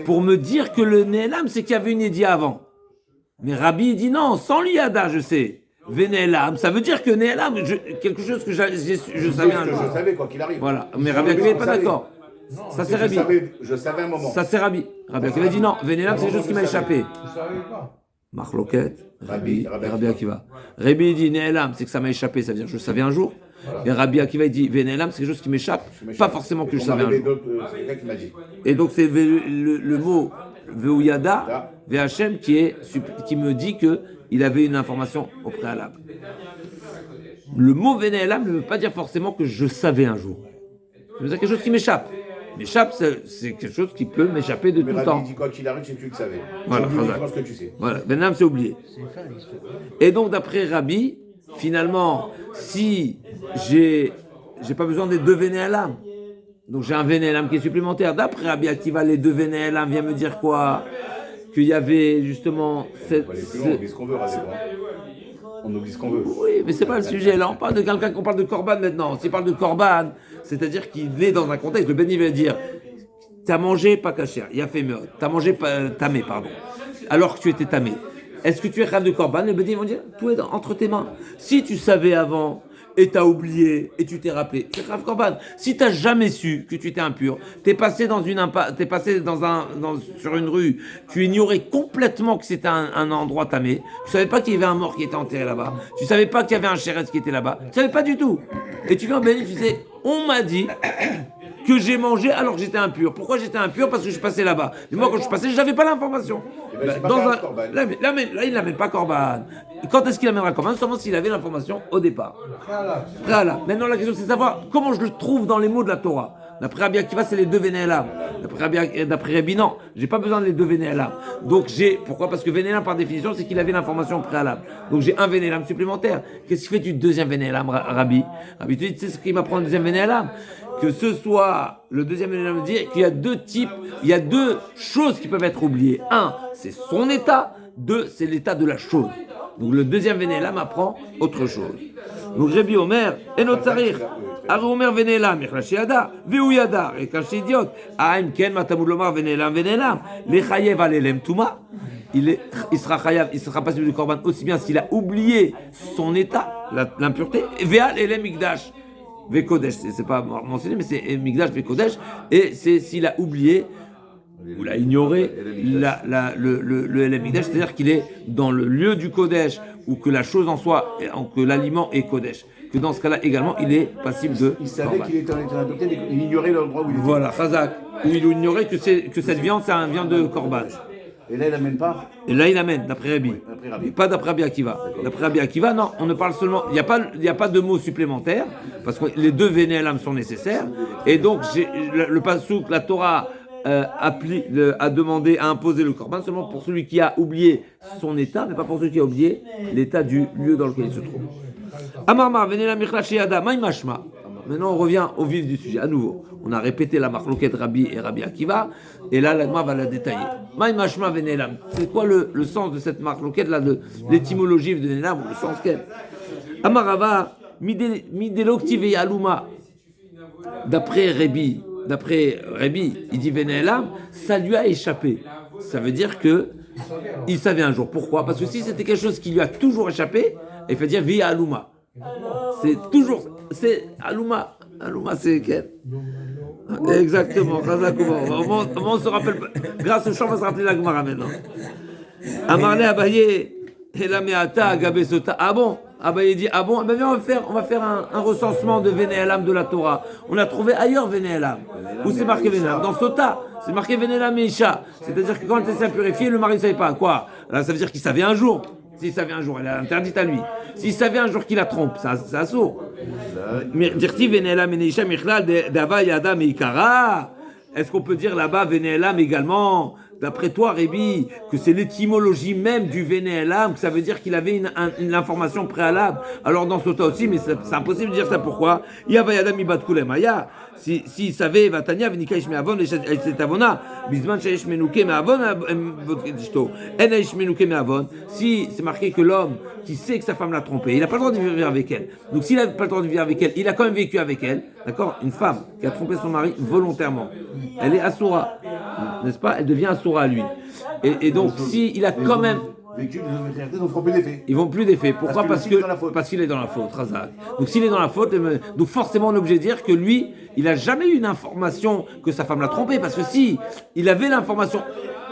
[SPEAKER 1] pour me dire que le Ne'elam, c'est qu'il y avait une Yedia avant. Mais Rabbi dit non, sans l'Yada, je sais. Vene'elam, ça veut dire que Ne'elam, quelque chose que je savais un jour.
[SPEAKER 2] Je savais quoi qu'il arrive.
[SPEAKER 1] Voilà, mais Rabbi Akiva n'est pas d'accord. Ça c'est Rabbi.
[SPEAKER 2] Je savais un moment.
[SPEAKER 1] Ça c'est Rabbi. Rabbi Akiva dit non, Vene'elam, c'est quelque chose qui m'a échappé. Marloquet, Rabbi Akiva. Rabbi dit Ne'elam, c'est que ça m'a échappé, ça veut dire que je savais un jour. Voilà. Et Rabbi Akiva dit Venelam, c'est quelque chose qui m'échappe, pas forcément que je savais un jour. Et donc c'est le mot Veouyada, VHM, qui me dit qu'il avait une information au préalable. Le mot Venelam ne veut pas dire forcément que je savais un jour. Ça veut dire quelque chose qui m'échappe. M'échappe, c'est quelque chose qui peut m'échapper de tout le temps.
[SPEAKER 2] Rabbi dit quoi qu'il arrive, c'est que tu le savais.
[SPEAKER 1] Voilà,
[SPEAKER 2] je pense que tu sais.
[SPEAKER 1] Voilà, Venelam, c'est oublié. Et donc d'après Rabbi, finalement, si j'ai pas besoin des deux Vénéalam, donc j'ai un Vénéalam qui est supplémentaire. D'après Rabbi Akiva, les deux Vénéalam vient me dire quoi? Qu'il y avait justement cette.
[SPEAKER 2] On oublie ce qu'on veut, Rabbi. On oublie ce qu'on veut.
[SPEAKER 1] Oui, mais c'est pas le sujet. Là, on parle de quelqu'un qu'on parle de Corban maintenant. S'il parle de Corban, c'est-à-dire qu'il est dans un contexte. Le béni va dire t'as mangé pas cachère, il a fait meurtre. T'as mangé tamé, pardon. Alors que tu étais tamé. Est-ce que tu es rêve de Corban? Les bénis vont dire tout est entre tes mains. Si tu savais avant et t'as oublié et tu t'es rappelé, tu es rêve Corban. Si t'as jamais su que tu étais impur, t'es passé sur une rue, tu ignorais complètement que c'était un endroit tamé. Tu savais pas qu'il y avait un mort qui était enterré là-bas. Tu savais pas qu'il y avait un chérès qui était là-bas. Tu savais pas du tout. Et tu viens au béni, tu sais, on m'a dit que j'ai mangé alors que j'étais impur. Pourquoi j'étais impur? Parce que je suis passé là-bas. Mais moi, quand je suis passé, j'avais pas l'information. Là, il n'amène pas Corban. Quand est-ce qu'il amènera Corban? Seulement s'il avait l'information au départ. Préalable. Maintenant, la question, c'est de savoir comment je le trouve dans les mots de la Torah. D'après Rabbi Akiva, c'est les deux Vénéalam. D'après Rabbi, non, j'ai pas besoin des deux Vénéalam. Donc pourquoi? Parce que Vénéalam, par définition, c'est qu'il avait l'information préalable. Donc j'ai un Vénéalam supplémentaire. Qu'est-ce qu'il fait du deuxième Vénéalam, Rabbi? Rabbi, tu sais ce qu'il m'apprend le deuxième Vénéalam? Que ce soit le deuxième Vénéalam dire qu'il y a deux types, il y a deux choses qui peuvent être oubliées. Un, c'est son état. Deux, c'est l'état de la chose. Donc le deuxième Vénéalam apprend autre chose. Donc Rabbi Omer, et notre sarir. Ari Omer Vénéalam, Echlashi Yada, Veu Yada, Ekashi Idiot, Aim Ken Matamud Lomar Vénéalam, les Chayev Alelem Touma, il sera Chayav, il sera passible du Korban aussi bien s'il a oublié son état, l'impureté, Veal Elem Mikdash, Vekodesh, c'est pas mentionné, mais c'est Mikdash Vekodesh, et c'est s'il a oublié ou l'a ignoré le Elem Mikdash, c'est-à-dire qu'il est dans le lieu du Kodesh, ou que la chose en soi, que l'aliment est Kodesh. Que dans ce cas-là également, il est passible de.
[SPEAKER 2] Il savait qu'il était en état d'impureté, mais il ignorait l'endroit où il était.
[SPEAKER 1] Voilà, Chazak. Où il ignorait que cette viande, c'est une viande de Korban.
[SPEAKER 2] Et là, il n'amène pas.
[SPEAKER 1] Et là, il amène, d'après Rabbi. Et pas d'après Rabbi Akiva. D'après Rabbi Akiva, non, on ne parle seulement. Il n'y a pas de mots supplémentaires, parce que les deux Vénéalam sont nécessaires. Et donc, le Passouk, la Torah, a demandé, a imposé le Korban seulement pour celui qui a oublié son état, mais pas pour celui qui a oublié l'état du lieu dans lequel il se trouve. Amarmar, Vénéalam Echlashi Yada, Maïmashma. Maintenant, on revient au vif du sujet. À nouveau, on a répété la marloquette Rabbi et Rabbi Akiva, et là, l'Agma va la détailler. Maïmashma Vénéalam. C'est quoi le sens de cette marloquette là, de l'étymologie de Vénéalam, ou le sens qu'elle? Amarava, Midelokti Veyaluma. D'après Rabbi, il dit Vénéalam, ça lui a échappé. Ça veut dire que il savait un jour. Pourquoi? Parce que si c'était quelque chose qui lui a toujours échappé, il faut dire Via Aluma. C'est toujours. C'est Aluma. Aluma, c'est quel? Exactement. On se rappelle. Grâce au chant, on va se rappeler la Gemara maintenant. Amarle Abaye, Elameata, Agabesota. Ah bon? Abaye dit ah bon? Ben viens, on va faire un recensement de Vénéalam de la Torah. On a trouvé ailleurs Vénéalam. Où c'est marqué Vénéalam? Dans Sota. C'est marqué Vénéalam et Isha. C'est-à-dire que quand elle s'est impurifiée, le mari ne savait pas. Quoi? Là, ça veut dire qu'il savait un jour. S'il savait un jour, elle est interdite à lui. S'il savait un jour qu'il la trompe, ça assourd. Dirti Vénéalam et Isha, Michlal, Dava, Yada, Meikara. Est-ce qu'on peut dire là-bas Vénéalam également? D'après toi, Rébi, que c'est l'étymologie même du Vénéalam, que ça veut dire qu'il avait une information préalable. Alors dans Sota aussi, mais c'est impossible de dire ça. Pourquoi? Yavayadam ibatkulem aya. S'il savait, Vatania, Venika Ishmeavon, Avona, Bisman Shaish Menouke Meavon, En Aish Menouke Meavon. Si c'est marqué que l'homme qui sait que sa femme l'a trompé, il n'a pas le droit de vivre avec elle. Donc s'il n'a pas le droit de vivre avec elle, il a quand même vécu avec elle. D'accord? Une femme qui a trompé son mari volontairement, elle est assoura, n'est-ce pas? Elle devient assoura à lui. Et donc, s'il a quand même. Ils vont plus d'effet. Pourquoi? Parce qu'il est dans la faute. Razak. Donc s'il est dans la faute, donc forcément on est obligé de dire que lui, il n'a jamais eu une information que sa femme l'a trompé. Parce que si il avait l'information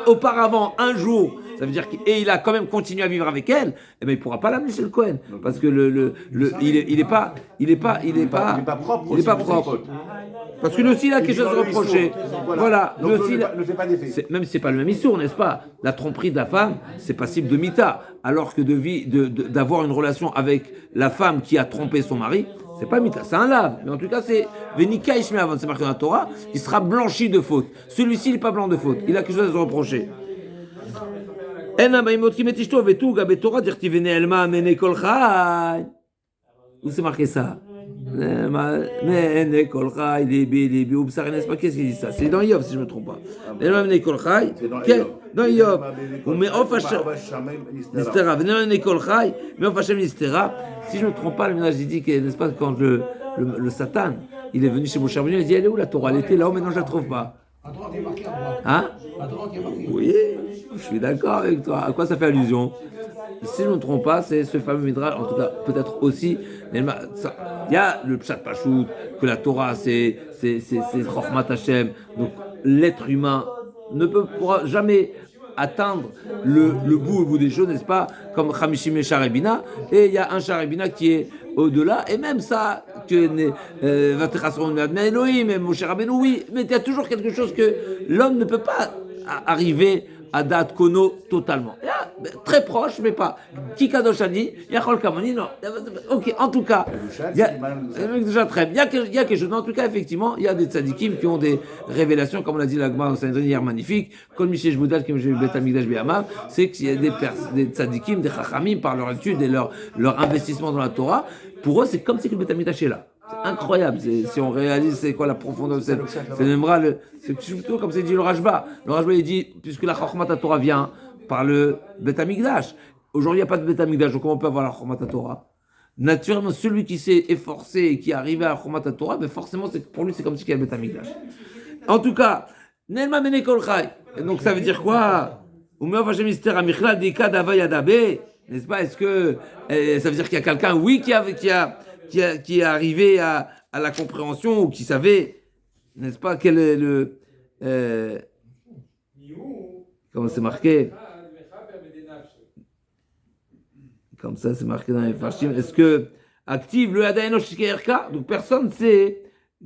[SPEAKER 1] auparavant, un jour, ça veut dire et il a quand même continué à vivre avec elle, eh ben il pourra pas l'amener chez le Cohen parce que il est pas propre. Parce que le aussi il a quelque chose à reprocher. Voilà,
[SPEAKER 2] le aussi ne fait pas d'effet.
[SPEAKER 1] Même si c'est pas le même issur, n'est-ce pas? La tromperie de la femme, c'est passible de mita, alors que d'avoir une relation avec la femme qui a trompé son mari, c'est pas mita, c'est un lave. Mais en tout cas, c'est Venika Ishmeavon, c'est marqué dans la Torah, il sera blanchi de faute. Celui-ci, il n'est pas blanc de faute, il a quelque chose à se reprocher. Où c'est marqué ça? Mais n'est-ce pas? Qu'est-ce qu'il dit ça? C'est dans Yov, si je ne me trompe pas. Dans Yov. Mais si je ne me trompe pas, le ménage dit que, n'est-ce pas, quand le Satan, il est venu chez Moshe Rabbeinu, il a dit, elle est où la Torah? Elle était là-haut, maintenant je ne la trouve pas.
[SPEAKER 4] À droite, il est marqué à droite.
[SPEAKER 1] Hein?
[SPEAKER 4] À droite, il est marqué.
[SPEAKER 1] Oui, je suis d'accord avec toi. À quoi ça fait allusion? Si je ne me trompe pas, c'est ce fameux Midrash, en tout cas, peut-être aussi. Il y a le Pshat Pachout, que la Torah, c'est Chochmat Hashem. Donc, l'être humain pourra jamais atteindre le bout des choses, n'est-ce pas? Comme Chamishim et Sharebina. Et il y a un Sharebina qui est au-delà. Et même ça, que Moshe Rabbeinu, oui. Mais il y a toujours quelque chose que l'homme ne peut pas arriver à date kono totalement. Très proche, mais pas. Kikadoshani, Yachol Kamani, non. Ok, en tout cas, il y a quelque chose. En tout cas, effectivement, il y a des tzadikim qui ont des révélations, comme on l'a dit la Gemara au Sanhedrin hier, magnifique. Comme Michel Jboudal, qui a eu le Bet Hamikdash Beyamav, c'est qu'il y a des tzadikim, des chachamim, par leur étude et leur investissement dans la Torah. Pour eux, c'est comme si le Bet Hamikdash est là. C'est incroyable, si on réalise c'est quoi la profondeur de cette Nemra, c'est plutôt comme c'est dit le Rashba. Le Rashba il dit, puisque la Chokhmat Torah vient par le Bet Hamikdash, aujourd'hui il n'y a pas de Bet Hamikdash, donc comment on peut avoir la Chokhmat Torah? Naturellement, celui qui s'est efforcé et qui est arrivé à la Chokhmat Torah, mais forcément pour lui c'est comme si il y a le Bet Hamikdash. En tout cas, Nelma Mene Kol Chai. Donc ça veut dire quoi? N'est-ce pas? Est-ce que ça veut dire qu'il y a quelqu'un, oui, qui est arrivé à la compréhension ou qui savait, n'est-ce pas, quel est le... comment c'est marqué? Comme ça, c'est marqué dans les Farshim. Est-ce que active le Hadaïno Shikerka? Donc personne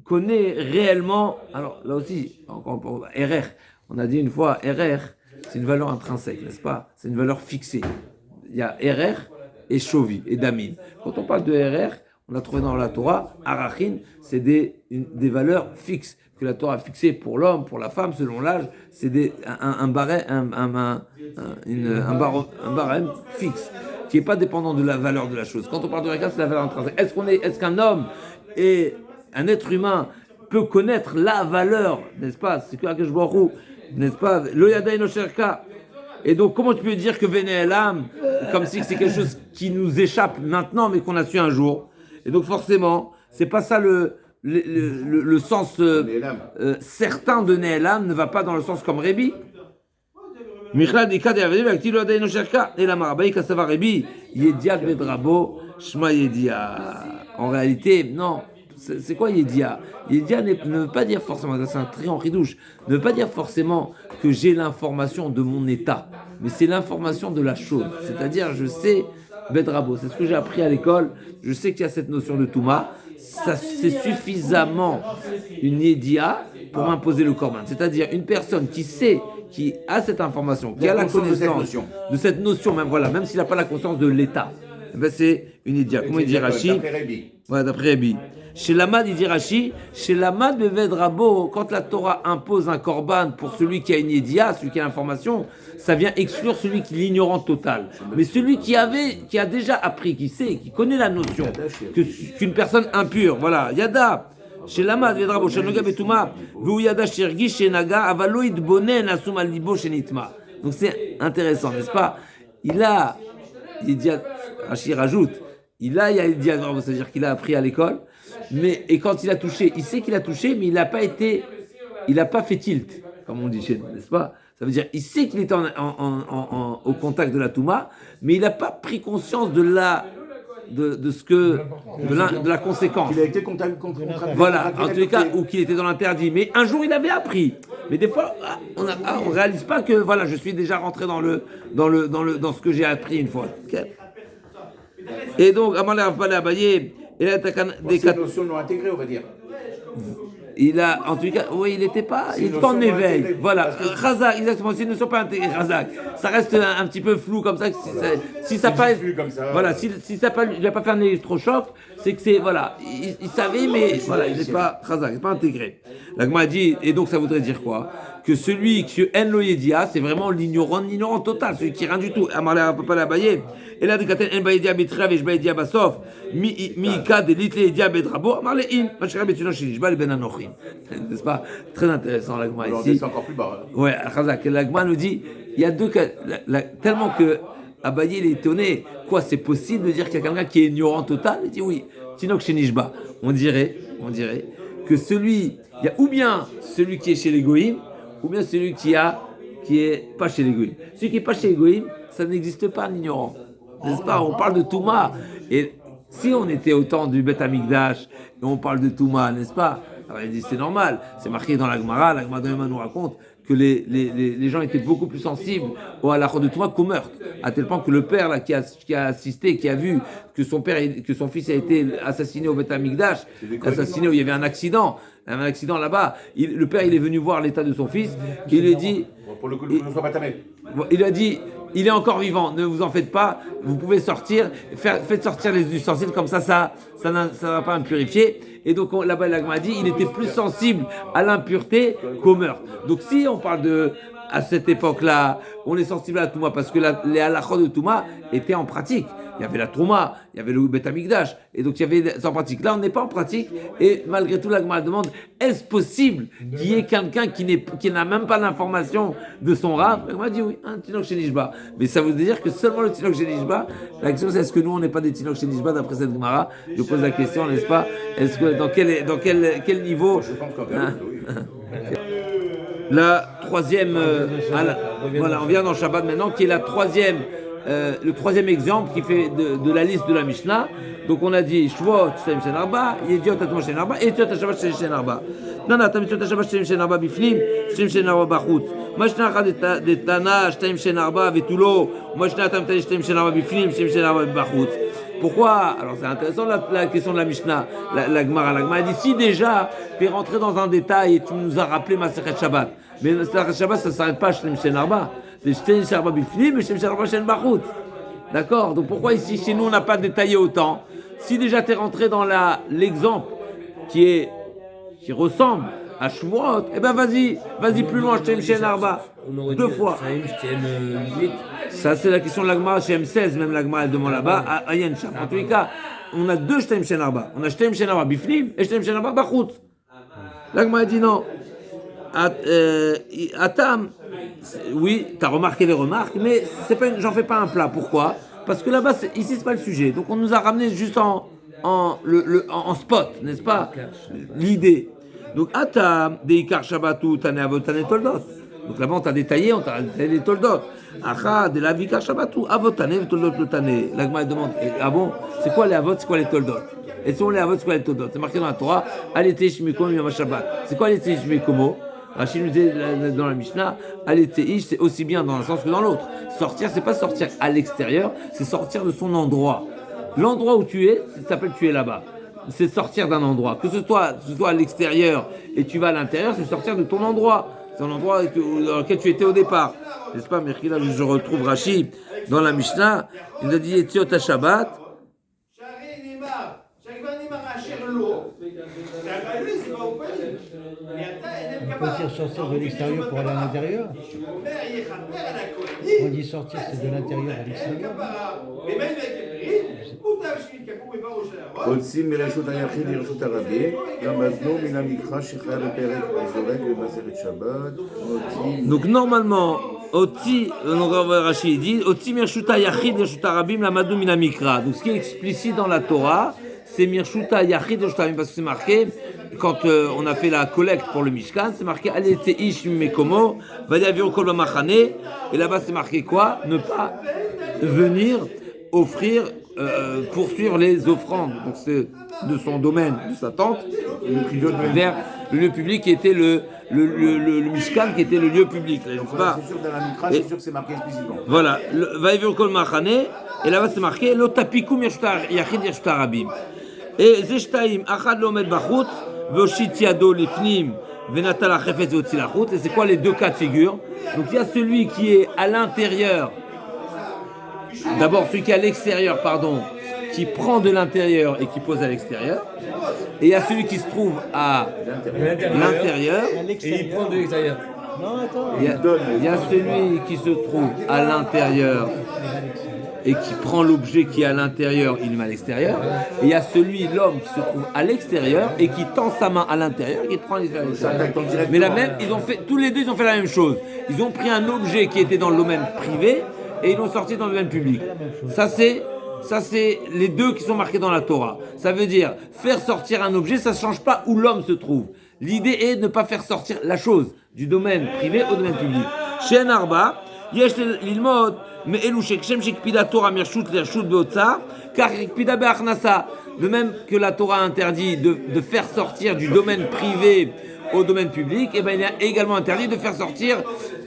[SPEAKER 1] connaît réellement... Alors là aussi, encore RR, on a dit une fois, RR, c'est une valeur intrinsèque, n'est-ce pas? C'est une valeur fixée. Il y a RR et Shovi et Damin. Quand on parle de RR, on a trouvé dans la Torah, Arachin, c'est des valeurs fixes que la Torah a fixées pour l'homme, pour la femme, selon l'âge. C'est un barème fixe qui n'est pas dépendant de la valeur de la chose. Quand on parle de RR, c'est la valeur intrinsèque. Est-ce qu'un homme et un être humain peut connaître la valeur, n'est-ce pas? C'est que Akash Baruch Hu, n'est-ce pas? Lo Yadai no Sherka. Et donc, comment tu peux dire que Véné Elam, comme si c'est quelque chose qui nous échappe maintenant, mais qu'on a su un jour? Et donc, forcément, c'est pas ça le sens certain de Néelam, ne va pas dans le sens comme Rébi. En réalité, non. C'est quoi Yedia? Yedia ne veut pas dire forcément, c'est un tri en ridouche, ne veut pas dire forcément que j'ai l'information de mon état, mais c'est l'information de la chose. C'est-à-dire, je sais, Bedrabo, c'est ce que j'ai appris à l'école, je sais qu'il y a cette notion de Touma, ça c'est suffisamment une Yedia pour m'imposer le Korban. C'est-à-dire, une personne qui sait, qui a cette information, qui a la connaissance de cette notion, même, voilà, même s'il n'a pas la conscience de l'état, eh ben c'est une Yedia. Comment il dit Rashi? Voilà, d'après Rabbi. Chez l'Amad, il dit Rashi, chez l'Amad Beved Rabo, quand la Torah impose un korban pour celui qui a une Yedia, celui qui a l'information, ça vient exclure celui qui est l'ignorant total. Mais celui qui a déjà appris, qui sait, qui connaît la notion, qu'une personne impure, voilà, Yada, chez l'Amad Beved Rabo, chez Noga Betuma, Vou Yada Shergi, chez Naga, Avaloid Bonen, Asum Alibo, chez Nitma. Donc c'est intéressant, n'est-ce pas? Il a, Yedia, Rashi rajoute, il a Yedia, c'est-à-dire qu'il a appris à l'école. Et quand il a touché, il sait qu'il a touché, mais il n'a pas fait tilt, comme on dit chez nous, n'est-ce pas? Ça veut dire, il sait qu'il était au contact de la Touma, mais il n'a pas pris conscience de la conséquence.
[SPEAKER 2] Il a été contaminé.
[SPEAKER 1] Voilà, en tous les cas, ou qu'il était dans l'interdit. Mais un jour, il avait appris. Mais des fois, on ne réalise pas que, voilà, je suis déjà rentré dans ce que j'ai appris une fois. Okay. Et donc, Amalé Rav Abaye, il a
[SPEAKER 2] des notions non intégrées, on va dire.
[SPEAKER 1] Il a, en tout cas, oui, il n'était pas en éveil. Voilà, Razak, exactement, s'ils ne sont pas intégrés, Razak, ça reste un petit peu flou comme ça. Si ça pas, voilà, si ça pas, il n'a pas fait un électrochoc, c'est que c'est, voilà, il savait, mais voilà, il n'est pas Razak, il n'est pas intégré. La Gemara dit, et donc ça voudrait dire quoi? que celui qui en lo yedia, c'est vraiment l'ignorant total, celui qui rien du tout. Amarle peut pas l'abayer. Et là, dekaten en bayedia betra vesh bayedia basof mi ka de litle yedia bedrabo. Amarle in machra betuno shinishba le ben anochim. N'est-ce pas très intéressant l'agma ici.
[SPEAKER 2] C'est encore plus bas.
[SPEAKER 1] Ouais, Khazak, l'agma nous dit il y a deux cas tellement que Abaye il est étonné. Quoi, c'est possible de dire qu'il y a quelqu'un qui est ignorant total? Il dit oui. Tinok shinishba. On dirait que celui, il y a ou bien celui qui est chez les goïms, ou bien celui qui est pas chez les goïms. Celui qui est pas chez les goïms, ça n'existe pas l'ignorant, n'est-ce pas? On parle de Touma, et si on était au temps du Beth Amikdash et on parle de Touma, n'est-ce pas? Alors, il dit c'est normal, c'est marqué dans la Gemara nous raconte que les gens étaient beaucoup plus sensibles au halachot de Touma qu'au meurtre, à tel point que le père là, qui a assisté, qui a vu que son fils a été assassiné au Beth Amikdash, assassiné où il y avait un accident là-bas, le père il est venu voir l'état de son fils, et il lui dit,
[SPEAKER 2] Pour le coup, ne sois pas tamé.
[SPEAKER 1] il a dit, il est encore vivant, ne vous en faites pas, vous pouvez sortir, faites sortir les ustensiles, comme ça va pas impurifier. Et donc là-bas, l'agma a dit, il était plus sensible à l'impureté qu'au meurtre. Donc si on parle à cette époque-là, on est sensible à la Touma, parce que les halachot de Touma étaient en pratique. Il y avait la Trouma, il y avait le Beth Amikdash, et donc il y avait ça en pratique. Là, on n'est pas en pratique, et malgré tout, l'agma demande, est-ce possible qu'il y ait quelqu'un qui n'a même pas l'information de son rab? L'agma dit oui, un Tinok Shenishba. Mais ça veut dire que seulement le Tinok Shenishba, la question c'est est-ce que nous, on n'est pas des Tinok Shenishba d'après cette Gemara? Je pose la question, n'est-ce pas? Est-ce que dans quel niveau?
[SPEAKER 2] Je pense qu'en période, oui.
[SPEAKER 1] La troisième, voilà, on vient dans Shabbat maintenant, qui est le troisième exemple qui fait de la liste de la Mishnah. Donc on a dit Shvot Shtem Shen Arba, Yediot Atmo Shen Arba, et Yediot Shabbat Shen Arba. Nana Tam Yediot Shabbat Shen Arba bifnim, Shem Shen Arba bachutz. Mashna Achad de Tana Shtem Shen Arba vetulo, Mashna Tam Tani Shtem Shen Arba bifnim, Shem Shen Arba bachutz. Pourquoi? Alors c'est intéressant la question de la Mishnah. La Gemara a dit si déjà tu es rentré dans un détail et tu nous as rappelé Masechet Shabbat. Mais Masechet Shabbat ça ne s'arrête pas à Shtem Shen Arba. C'est Shtem Shen Arba bifnim et Shtem Shen Arba Shen bachutz. D'accord? Donc pourquoi ici chez nous on n'a pas détaillé autant? Si déjà tu es rentré dans l'exemple qui ressemble à Shvuot, eh ben vas-y plus loin, Shtem Shen Arba. Deux fois. Ça c'est la question de l'Agma chez M16, même l'Agma elle demande là-bas, à Yensham. En tous les cas, on a deux Shtem Shen Arba. On a Shtem Shen Arba Bifnim et Shtem Shen Arba Bachutz. L'Agma a dit non. Atam, oui, tu as remarqué les remarques, mais j'en fais pas un plat. Pourquoi? Parce que là-bas, ici, c'est pas le sujet. Donc, on nous a ramené juste en spot, n'est-ce pas? L'idée. Donc, Atam, Deikar Shabbatu, Tane Avot, Tane Toldot. Donc, là-bas, on t'a détaillé les Toldot. Acha, de la Vikar Shabbatu, Avot, Tane, Toldot, le Tane. L'Agma demande, ah bon, c'est quoi les Avot, c'est quoi les Toldot? Et si on les Avot, c'est quoi les Toldot? C'est marqué dans la Torah, Alete Shmikomo Yom Shabbat. C'est quoi Alete Shmikomo? Rachid nous dit dans la Mishnah, Aleteish, c'est aussi bien dans un sens que dans l'autre. Sortir, c'est pas sortir à l'extérieur, c'est sortir de son endroit. L'endroit où tu es, ça s'appelle tu es là-bas. C'est sortir d'un endroit. Que ce soit à l'extérieur et tu vas à l'intérieur, c'est sortir de ton endroit. C'est un endroit dans lequel tu étais au départ. N'est-ce pas, Merki, là, je retrouve Rachid dans la Mishnah. Il nous a dit Etiot à Shabbat.
[SPEAKER 4] On peut dire sortir de l'extérieur pour aller à l'intérieur. On dit sortir, c'est de l'intérieur à l'extérieur.
[SPEAKER 2] הוציא מרשות היחיד לרשות הרבים, למדנו מן המקרא שחייב בפרק הזורק במסכת שבת.
[SPEAKER 1] Donc normalement, Rachid dit, Oti mirshuta yachid lirshut harabim lamadu min hamikra. Donc ce qui est explicite dans la Torah, c'est mirshuta yachid lirshut harabim, parce que c'est marqué quand on a fait la collecte pour le Mishkan, c'est marqué Alete ish mekomo, vayavir kol b'machane, et là-bas c'est marqué quoi? Ne pas venir offrir, poursuivre les offrandes. Donc c'est de son domaine, de sa tente, vers le lieu public qui était le Mishkan, qui était le lieu public.
[SPEAKER 2] C'est sûr dans la Mikra, c'est sûr que c'est marqué explicitement.
[SPEAKER 1] Voilà, vayavir kol b'machane, et là-bas c'est marqué Lo tapikum yachid lirshut harabim. Et zeshtaim achad lomed bachutz. Et c'est quoi les deux cas de figure? Donc il y a celui qui est à l'intérieur, d'abord celui qui est à l'extérieur, qui prend de l'intérieur et qui pose à l'extérieur, et il y a celui qui se trouve à l'intérieur
[SPEAKER 3] et il prend de l'extérieur.
[SPEAKER 4] Non, attends.
[SPEAKER 1] Il y a celui qui se trouve à l'intérieur et qui prend l'objet qui est à l'intérieur, il le met à l'extérieur. Et il y a celui, l'homme, qui se trouve à l'extérieur et qui tend sa main à l'intérieur et qui prend à l'extérieur. Mais la même, tous les deux, ils ont fait la même chose. Ils ont pris un objet qui était dans le domaine privé et ils l'ont sorti dans le domaine public. Ça c'est les deux qui sont marqués dans la Torah. Ça veut dire, faire sortir un objet, ça ne change pas où l'homme se trouve. L'idée est de ne pas faire sortir la chose du domaine privé au domaine public. Chez un arba, yesh l'ilmod, mais elou shekshem shekpida Torah mirshut l'ershut beotza, car shekpida be'achnasa. De même que la Torah interdit de faire sortir du domaine privé au domaine public, et ben il est également interdit de faire sortir,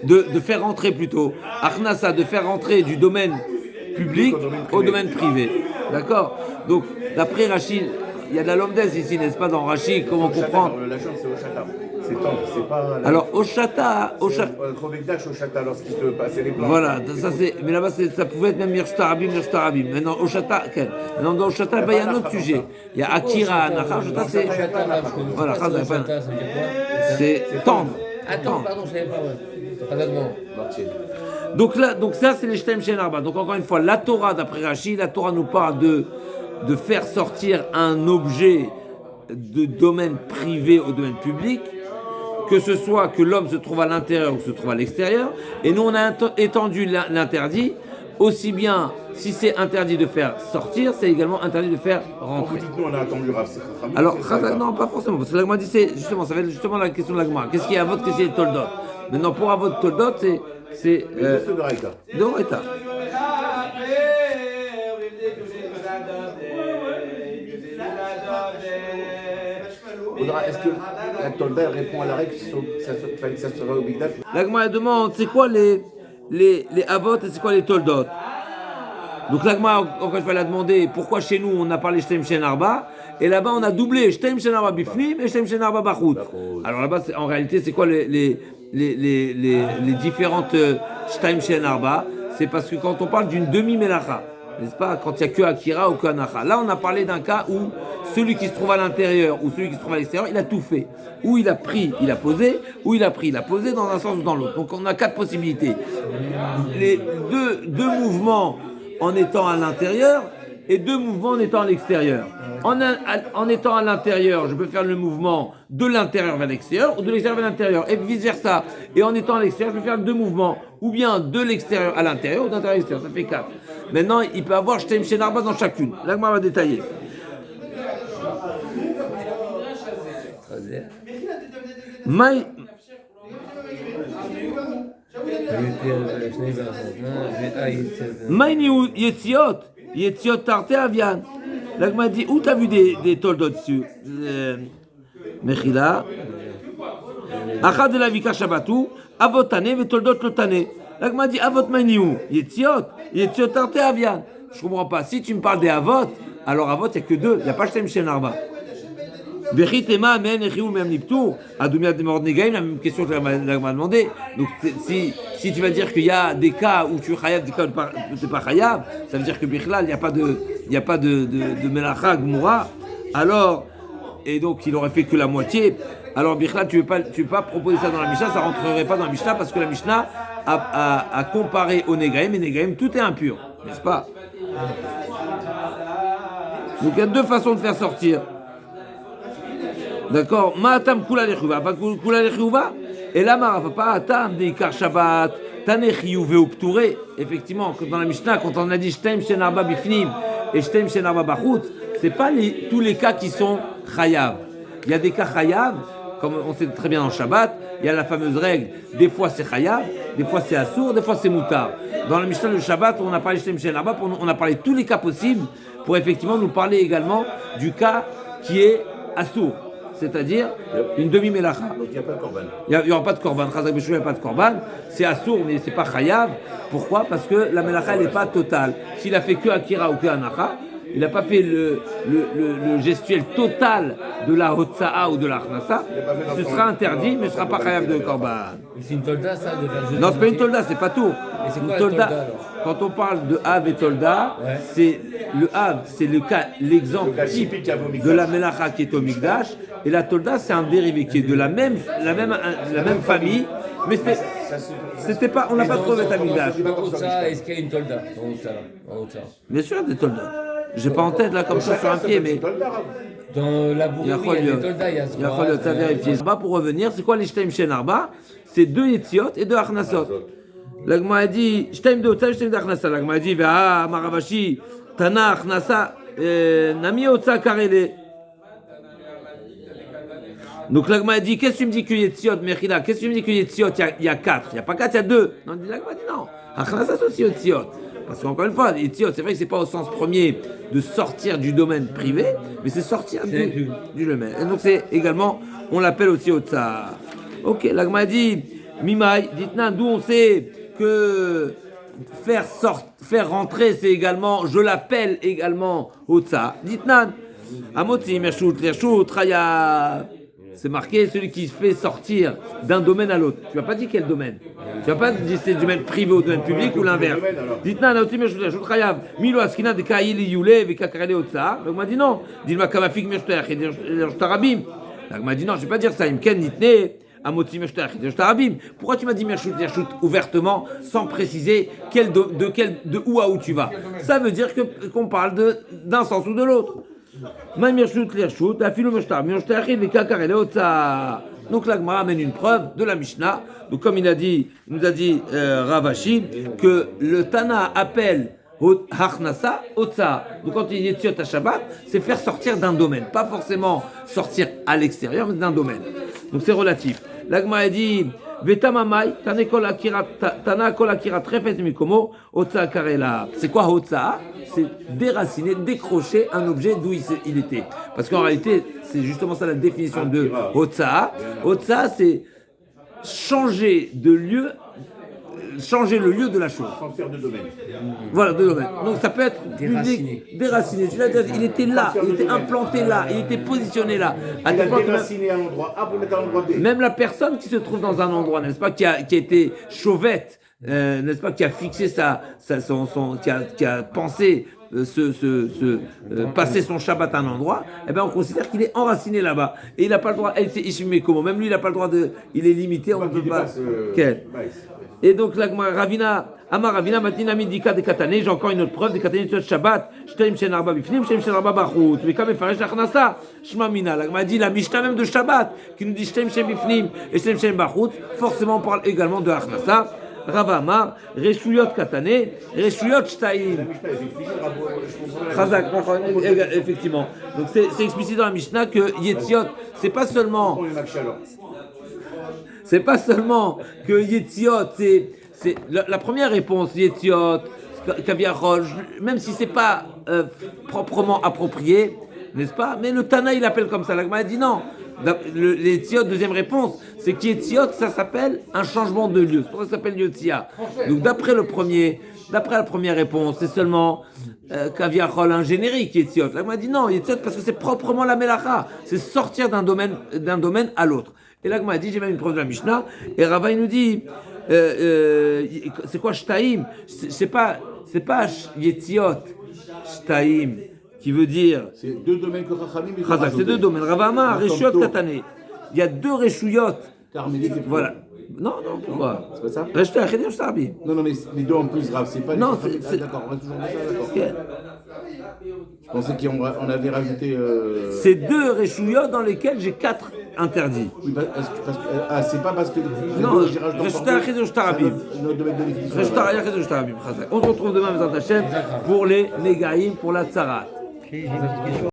[SPEAKER 1] de faire rentrer plutôt, achnasa, de faire rentrer du domaine public au domaine privé. D'accord? Donc, d'après Rachid, il y a de la lomdès ici, n'est-ce pas, dans Rachid, comment comprendre?
[SPEAKER 2] La chose, c'est Oshata. C'est tendre, c'est pas.
[SPEAKER 1] Alors, Oshata.
[SPEAKER 2] Rovekdash, Oshata, lorsqu'il se passait les plans.
[SPEAKER 1] Voilà, ça c'est. Mais là-bas, ça pouvait être même Mirshtarabim. Maintenant, Oshata, quel? Maintenant, dans Oshata, il y a un autre sujet. Il y a Akira, Anacha, Oshata, c'est. Voilà, c'est tendre.
[SPEAKER 3] Attends, pardon, je ne savais pas. Ouais. Pas
[SPEAKER 1] Donc ça, c'est les Shtem Shen Arba. Donc encore une fois, la Torah, d'après Rachid, la Torah nous parle de faire sortir un objet de domaine privé au domaine public, que ce soit que l'homme se trouve à l'intérieur ou se trouve à l'extérieur. Et nous, on a étendu l'interdit, aussi bien si c'est interdit de faire sortir, c'est également interdit de faire rentrer.
[SPEAKER 2] Nous, on a attendu Rav.
[SPEAKER 1] Alors, non, pas forcément, parce que l'Agma dit, ça va être justement la question de l'Agma. Qu'est-ce qu'il y a à votre, qu'est-ce qu'il y a de Toldot? Maintenant, pour avoir Toldot, c'est
[SPEAKER 2] de Raïta.
[SPEAKER 1] De Raïta.
[SPEAKER 2] Est-ce que la Tolda répond à la règle que ça sera au Bigdash?
[SPEAKER 1] L'Agma elle demande c'est quoi les Avot et c'est quoi les Toldot. Donc l'Agma, encore une fois, elle a demandé pourquoi chez nous on a parlé Shtem Shen Arba et là-bas on a doublé Shtem Shen Arba Bifnim et Shtem Shen Arba Bachut. Alors là-bas, en réalité, c'est quoi les différentes Shtem Shen Arba? C'est parce que quand on parle d'une demi-melacha, n'est-ce pas, quand il n'y a que Akira ou que Anacha. Là, on a parlé d'un cas où celui qui se trouve à l'intérieur ou celui qui se trouve à l'extérieur, il a tout fait. Ou il a pris, il a posé, ou il a pris, il a posé dans un sens ou dans l'autre. Donc on a 4 possibilités. Les deux mouvements en étant à l'intérieur et 2 mouvements en étant à l'extérieur. En étant à l'intérieur, je peux faire le mouvement de l'intérieur vers l'extérieur ou de l'extérieur vers l'intérieur et vice versa. Et en étant à l'extérieur, je peux faire 2 mouvements, ou bien de l'extérieur à l'intérieur ou d'intérieur à l'extérieur. Ça fait 4. Maintenant, il peut avoir Shtem Shen Arba dans chacune. Là, on va détailler. Maïni Yetziot, Yetziot Tarte Avian. Là, m'a dit, où t'as vu des toldot dessus? Mechila. Achad de la Vika Shabbatou, Avotane, ve toldot lotane. Là, m'a dit, Avot Maïniou, Yetziot, Yetziot Tarte Avian. Je comprends pas. Si tu me parles des Avot, alors Avot, il n'y a que 2. Il n'y a pas Shtem Shen Arba. Vechitema, Amen, Echiou, Mem Liptour, Adoumia de Mordnegaim, la même question que tu m'as demandé. Donc, si tu vas dire qu'il y a des cas où tu es chayav, des cas où tu n'es pas chayav, ça veut dire que Bichlal, il n'y a pas de Melacha Gmoura, alors, et donc il aurait fait que la moitié, alors Bichlal, tu ne veux pas proposer ça dans la Mishnah, ça ne rentrerait pas dans la Mishnah, parce que la Mishnah a comparé au Negaim, et Negaim, tout est impur, n'est-ce pas? Donc il y a 2 façons de faire sortir. D'accord, Ma'atam kula lechiyuva, pas kula lechiyuva. Et là, Marafa, pas atam deikar Shabbat, tane chiyuve ou ptouré. Effectivement, dans la Mishnah, quand on a dit Shtem Shen Arba Bifnim et Shtem Shen Arba Bachut, c'est pas tous les cas qui sont chayav. Il y a des cas chayav, comme on sait très bien dans Shabbat, il y a la fameuse règle, des fois c'est chayav, des fois c'est assour, des fois c'est moutar. Dans la Mishnah de Shabbat, on a parlé Shtem Shen Arba, on a parlé de tous les cas possibles pour effectivement nous parler également du cas qui est assour. C'est-à-dire une demi-mélacha.
[SPEAKER 2] Donc il n'y a pas de korban.
[SPEAKER 1] Il n'y aura pas de korban. Chazak Beshou, il n'y a pas de korban. C'est assour, mais ce n'est pas chayav. Pourquoi? Parce que la mélacha, elle n'est pas totale. S'il a fait que Akira ou que Anacha, il n'a pas fait le gestuel total de la Hotsa'a ou de la Achnasa, ce sera interdit, mais ce ne sera pas chayav de korban.
[SPEAKER 3] C'est une tolda, ça, de faire jeter?
[SPEAKER 1] Non, c'est pas une tolda, c'est pas tout.
[SPEAKER 3] Et c'est
[SPEAKER 1] Une
[SPEAKER 3] quoi la tolda, alors?
[SPEAKER 1] Quand on parle de Hav et Tolda, c'est le Hav, c'est l'exemple typique de la Melacha qui est au Mikdash, et la Tolda, c'est un dérivé qui est de la même famille, Mais c'était pas, on n'a pas trouvé Betamikdash.
[SPEAKER 3] Dans Otsa, est-ce qu'il y a une tolda dans Otsa, en Otsa?
[SPEAKER 1] Bien sûr, des soldats. J'ai pas en tête là comme ça sur un pied, mais
[SPEAKER 3] Dans la
[SPEAKER 1] il y a
[SPEAKER 3] bourrerie, il y a des toldas, il y a
[SPEAKER 1] il y a ça vérifier. Pour revenir, c'est quoi les Shtaim Shen Arba? C'est 2 Yetziot et 2 Achnasot. L'Agma a dit Shtaim de Otsa, Shtaim d'Achnasa. L'Agma a dit Ve'a Maravashi, Tana Achnasa, Nami Otsa Karele. Donc l'Agma a dit qu'est-ce que tu me dis que Yetziot, Mechila? Qu'est-ce que tu me dis que Yetziot, il y a 4? Il n'y a pas 4, il y a 2. Non, l'Agma a dit non. Achnasa, c'est aussi Yetziot. Parce qu'encore une fois, Yetziot, c'est vrai que c'est pas au sens premier de sortir du domaine privé, mais c'est sortir du domaine. Et donc c'est également, on l'appelle aussi Otsa. Ok, l'Agma a dit, Mimai, dites-nous, d'où on sait que faire rentrer, c'est également, je l'appelle également Otsa. Dites-nous, Amotzi, Mershut, Lershut, Raya. C'est marqué celui qui se fait sortir d'un domaine à l'autre. Tu n'as pas dit quel domaine. Tu n'as pas dit si c'est du domaine privé ou du domaine public ou l'inverse. Dites-nous, Naotim, Mershut, Raya, Milo, Askina, de Kaili, Yule, Vekakarele, Otsa. Donc, on m'a dit non. Dis-moi, Kamafik, Mershut, et Tarabim. Donc, on m'a dit non, je ne vais pas dire ça. Imken, Nitne. Pourquoi tu m'as dit Mershut ouvertement sans préciser de où à où tu vas? Ça veut dire qu'on parle d'un sens ou de l'autre. Donc la Gemara amène une preuve de la Mishnah. Donc comme il nous a dit Ravashi, que le Tana appelle Hachnasa, Otsa. Donc quand il dit Yetziot à Shabbat, c'est faire sortir d'un domaine. Pas forcément sortir à l'extérieur, mais d'un domaine. Donc c'est relatif. L'Agma a dit Vetamamai, Tana kol akira trefet mikomo, Otsa karela. C'est quoi Otsa? C'est déraciner, décrocher un objet d'où il était. Parce qu'en réalité, c'est justement ça la définition de Otsa. Otsa, c'est changer de lieu. Changer le lieu de la chose.
[SPEAKER 2] Transfert de domaine.
[SPEAKER 1] Voilà, de domaine. Donc ça peut être déraciné. Il était là, il était implanté là, il était positionné là.
[SPEAKER 2] Il a déraciné à l'endroit A pour mettre à l'endroit B.
[SPEAKER 1] Même la personne qui se trouve dans un endroit, n'est-ce pas, qui a été chauvette, n'est-ce pas, qui a fixé qui a pensé passer son Shabbat à un endroit, eh ben on considère qu'il est enraciné là-bas. Et il n'a pas le droit, même lui il n'a pas le droit il est limité, on ne peut pas. Et donc, Ravina, Amar Ravina, Matina Midika de Katane, j'ai encore une autre preuve, de Katane de Shabbat, Shtaim Shen Arba Bifnim, Shtaim Shen Arba Bachut, mais comme il fallait Achnasa, Shma Mina, l'Agma dit la Mishnah même de Shabbat, qui nous dit Shtaim Shen Bifnim et Shtaim Shen Bachut, forcément on parle également de Achnasa. Rava Amar, Reshuyot Katane, Reshuyot Shtaim. Chazak, effectivement. Donc c'est explicite dans la Mishnah que Yetziot, c'est pas seulement que Yetziot, c'est la première réponse, Yetziot, Kaviarol, même si c'est pas proprement approprié, n'est-ce pas? Mais le Tana il appelle comme ça. L'Agma a dit non. Les Yetziot, deuxième réponse, c'est que Yetziot, ça s'appelle un changement de lieu. C'est pour ça que ça s'appelle Yotzia. Donc d'après la première réponse, c'est seulement Kaviarol, un générique Yetziot. L'Agma a dit non, Yetziot parce que c'est proprement la Melacha, c'est sortir d'un domaine à l'autre. Et l'Agma a dit, j'ai même une preuve de la Mishnah, et Rava il nous dit, c'est quoi Shtaim? C'est pas Yetziot, Shtaim, qui veut dire.
[SPEAKER 2] C'est deux domaines que Chachamim.
[SPEAKER 1] C'est deux domaines. Rava Amar, Reshuyot Katane. Il y a deux Reshuyot. Voilà. Non, pourquoi?
[SPEAKER 2] C'est pas ça?
[SPEAKER 1] Reshuyot Katane, Shtarbi.
[SPEAKER 2] Non, mais les deux en plus, Rav, c'est pas.
[SPEAKER 1] Non,
[SPEAKER 2] d'accord, on va toujours dire ça, d'accord. Je pensais qu'on avait rajouté.
[SPEAKER 1] C'est deux Reshuyot dans lesquels j'ai 4 interdits.
[SPEAKER 2] Oui, c'est pas parce que.
[SPEAKER 1] Non, Reshuyot Shtarbi. On se retrouve demain, Bezat Hashem, pour les Négaïm, pour la Tzarat.